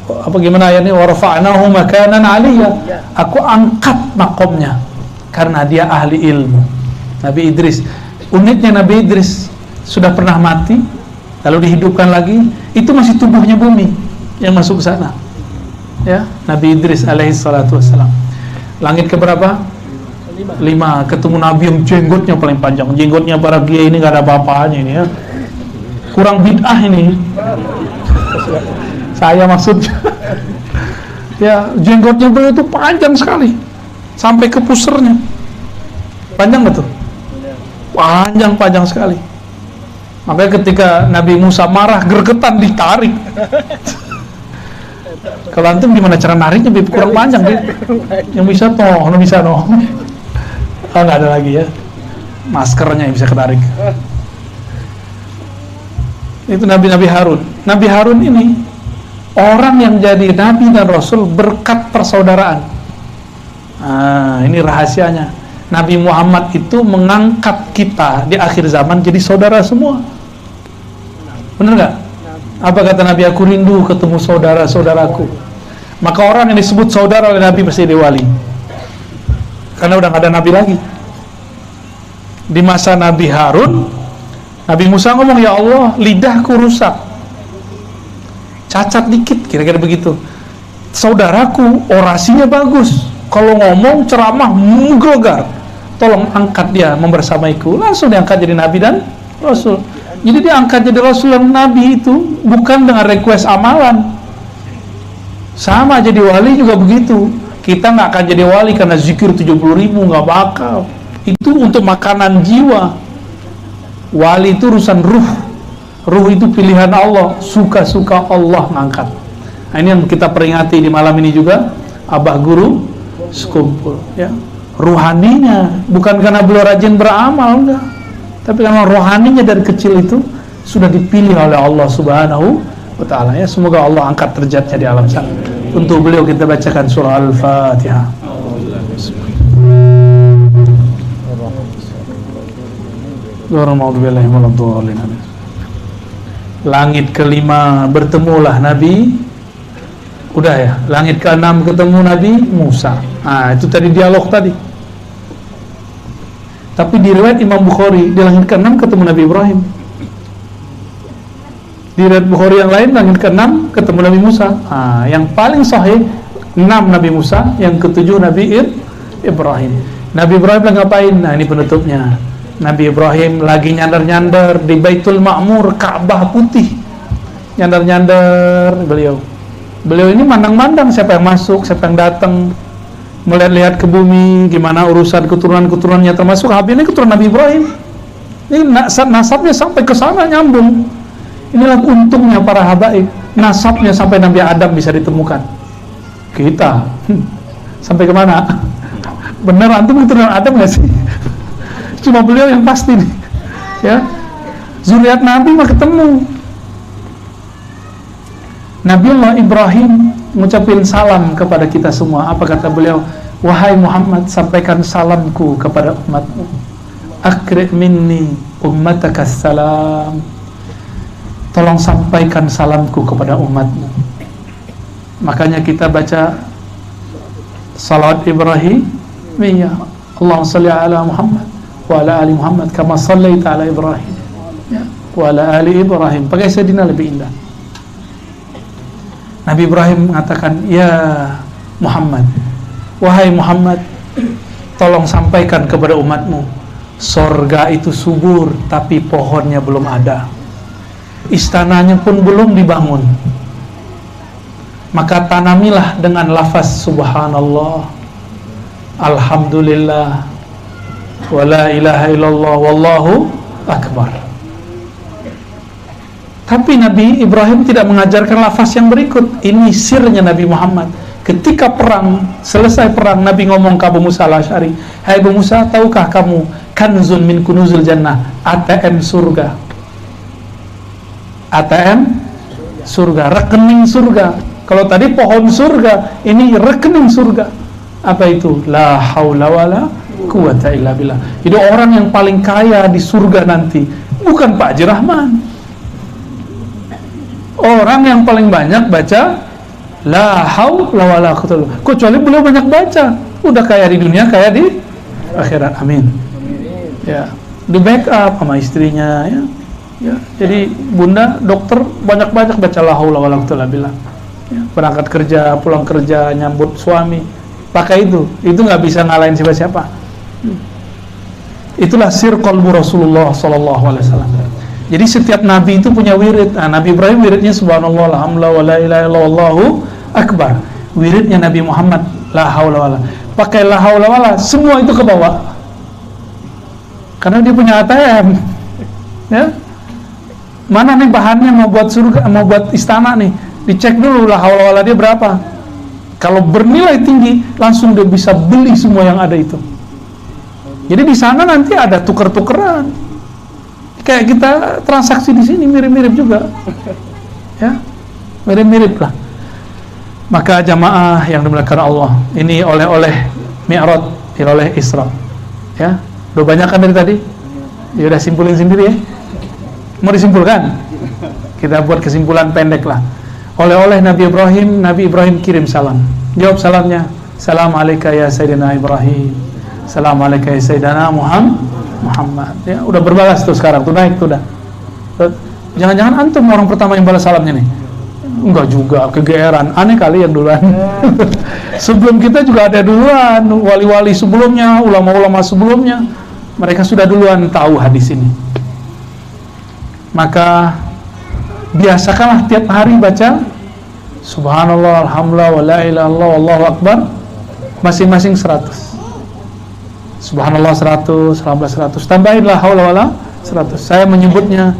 Apa gimana ayatnya? Wa rafa'nahu makanan 'aliyya. Aku angkat makomnya karena dia ahli ilmu. Nabi Idris. Uniknya Nabi Idris sudah pernah mati, lalu dihidupkan lagi. Itu masih tubuhnya bumi yang masuk ke sana. Ya, Nabi Idris alaihi salatu wassalam. Langit keberapa? 5. Ketemu Nabi yang jenggotnya paling panjang. Jenggotnya para kiai ini gak ada apa-apanya ini, ya. Kurang bid'ah ini. Saya maksudnya. Ya, jenggotnya beliau itu panjang sekali. Sampai ke pusernya. Panjang gak tuh? Panjang sekali. Makanya ketika Nabi Musa marah, gergetan ditarik. Kalau antum gimana cara nariknya? Kurang panjang, Bib. Yang bisa toh, bisa toh. Oh, nggak ada lagi ya. Maskernya yang bisa ketarik. Itu Nabi Harun. Nabi Harun ini orang yang jadi Nabi dan Rasul berkat persaudaraan. Ini rahasianya. Nabi Muhammad itu mengangkat kita di akhir zaman jadi saudara semua. Bener nggak? Apa kata Nabi? Aku rindu ketemu saudara-saudaraku. Maka orang yang disebut saudara oleh Nabi pasti dia wali. Karena udah nggak ada Nabi lagi. Di masa Nabi Harun, Nabi Musa ngomong, ya Allah, lidahku rusak, cacat dikit, kira-kira begitu. Saudaraku orasinya bagus, kalau ngomong ceramah menggelegar, tolong angkat dia membersamaiku. Langsung diangkat jadi Nabi dan Rasul. Jadi dia angkat jadi Rasul dan Nabi itu bukan dengan request amalan. Sama jadi wali juga begitu. Kita nggak akan jadi wali karena zikir 70.000, nggak bakal. Itu untuk makanan jiwa. Wali itu urusan ruh. Ruh itu pilihan Allah. Suka-suka Allah ngangkat. Nah, ini yang kita peringati di malam ini juga. Abah guru sekumpul, ya. Ruhaninya bukan karena beliau rajin beramal, enggak. Tapi karena rohaninya dari kecil itu sudah dipilih oleh Allah Subhanahu wa ta'ala, ya. Semoga Allah angkat derajatnya di alam sana. Untuk beliau kita bacakan surah Al-Fatihah. Langit kelima bertemulah Nabi. Udah ya. Langit keenam ketemu Nabi Musa. Nah, itu tadi dialog tadi. Tapi di riwayat Imam Bukhari, di langit keenam ketemu Nabi Ibrahim. Di riwayat Bukhari yang lain, langit keenam ketemu Nabi Musa. Nah, yang paling sahih 6 Nabi Musa, yang ketujuh Nabi Ibrahim. Nabi Ibrahim lagi ngapain? Nah, ini penutupnya. Nabi Ibrahim lagi nyandar-nyandar di Baitul Ma'mur, Ka'bah putih. Nyandar-nyandar beliau. Beliau ini mandang-mandang siapa yang masuk, siapa yang datang, melihat-lihat ke bumi, gimana urusan keturunan-keturunannya, termasuk Habib ini keturunan Nabi Ibrahim. Ini nasabnya sampai ke sana nyambung. Inilah untungnya para habaib, nasabnya sampai Nabi Adam bisa ditemukan. Kita sampai kemana? Bener antum keturunan Adam nggak sih? Cuma beliau yang pasti nih, ya. Zuriat Nabi mah ketemu. Nabiullah Ibrahim mengucapkan salam kepada kita semua. Apa kata beliau? Wahai Muhammad, sampaikan salamku kepada umatmu. Akri' minni ummataka salam. Tolong sampaikan salamku kepada umatmu. Makanya kita baca salawat Ibrahimiyah. Allahumma salli ala Muhammad wa ala ali Muhammad kama sallaita ala Ibrahim, ya, wa ala ali Ibrahim. Pakai Sayyidina lebih indah. Nabi Ibrahim mengatakan, ya Muhammad, wahai Muhammad, tolong sampaikan kepada umatmu, sorga itu subur tapi pohonnya belum ada, istananya pun belum dibangun. Maka tanamilah dengan lafaz subhanallah, alhamdulillah, wa la ilaha illallah, wallahu akbar. Tapi Nabi Ibrahim tidak mengajarkan lafaz yang berikut. Ini sirnya Nabi Muhammad. Ketika perang, selesai perang, Nabi ngomong ke Abu Musa al-Asy'ari, "Hai Abu Musa, tahukah kamu kanzun min kunuzul jannah, ATM surga." ATM surga, rekening surga. Kalau tadi pohon surga, ini rekening surga. Apa itu? La haula wala quwata illa billah. Jadi orang yang paling kaya di surga nanti bukan Pak Haji Rahman. Orang yang paling banyak baca la haula wala quwata, kecuali beliau banyak baca, udah kaya di dunia, kaya di akhirat. Amin. Ya, di backup sama istrinya ya. Ya, jadi bunda dokter banyak-banyak baca la haula wala quwata illa billah. Ya, berangkat kerja, pulang kerja, nyambut suami, pakai itu nggak bisa ngalahin siapa-siapa. Itulah sir qalbu Rasulullah sallallahu alaihi wasallam. Jadi setiap nabi itu punya wirid. Nah, Nabi Ibrahim wiridnya subhanallah, alhamdulillah, wa la ilaha illallah, wallahu akbar. Wiridnya Nabi Muhammad la haula wala. Pakai la haula wala, semua itu ke bawah. Karena dia punya ATM. Ya. Mana nih bahannya mau buat surga, mau buat istana nih? Dicek dulu la haula wala dia berapa. Kalau bernilai tinggi, langsung dia bisa beli semua yang ada itu. Jadi di sana nanti ada tuker-tukeran. Kayak kita transaksi di sini mirip-mirip juga, ya, mirip-mirip lah. Maka jamaah yang dimuliakan Allah, ini oleh-oleh Mi'raj, oleh Isra, ya. Udah banyak kan dari tadi? Ya udah simpulin sendiri ya. Mau disimpulkan? Kita buat kesimpulan pendek lah. Oleh-oleh Nabi Ibrahim kirim salam. Jawab salamnya, Assalamualaikum ya Sayyidina Ibrahim, Assalamualaikum ya Sayyidina Muhammad. Ya, udah berbalas tuh sekarang, tuh naik tuh udah. Jangan-jangan antum orang pertama yang balas salamnya nih? Enggak juga, kegeeran. Aneh kali yang duluan. Sebelum kita juga ada duluan, wali-wali sebelumnya, ulama-ulama sebelumnya. Mereka sudah duluan tahu hadis ini. Maka biasakanlah tiap hari baca subhanallah, alhamdulillah, wa la ilaha illallah, wallahu akbar, masing-masing 100. Subhanallah 100, alhamdulillah 100, tambahin la haula wala 100. Saya menyebutnya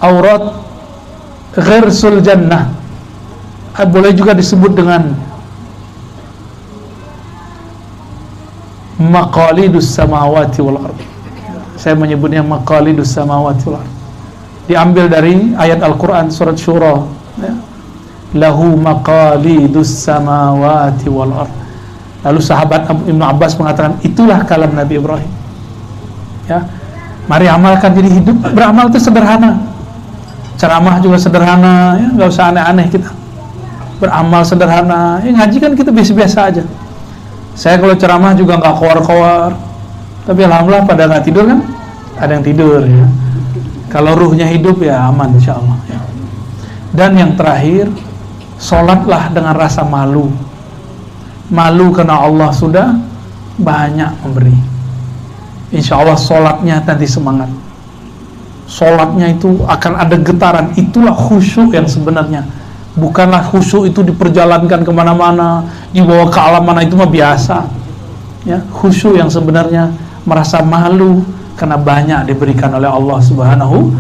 aurat ghirsul jannah. Boleh juga disebut dengan maqalidus samawati wal ard. Saya menyebutnya maqalidus samawati wal ard. Diambil dari ayat Al-Quran surat Syura, ya. Lahu maqalidus samawati wal ard. Lalu sahabat Ibnu Abbas mengatakan, itulah kalam Nabi Ibrahim. Ya, mari amalkan. Jadi hidup beramal itu sederhana. Ceramah juga sederhana, ya, nggak usah aneh-aneh kita. Beramal sederhana. Ya, ngaji kan kita biasa-biasa aja. Saya kalau ceramah juga nggak kowar-kowar. Tapi alhamdulillah pada nggak tidur kan? Ada yang tidur ya. Kalau ruhnya hidup ya aman insya Allah. Ya. Dan yang terakhir, sholatlah dengan rasa malu. Malu karena Allah sudah banyak memberi. Insya Allah sholatnya nanti semangat. Sholatnya itu akan ada getaran. Itulah khusyuk yang sebenarnya. Bukanlah khusyuk itu diperjalankan kemana-mana, dibawa ke alam mana, itu mah biasa. Ya, khusyuk yang sebenarnya merasa malu karena banyak diberikan oleh Allah Subhanahu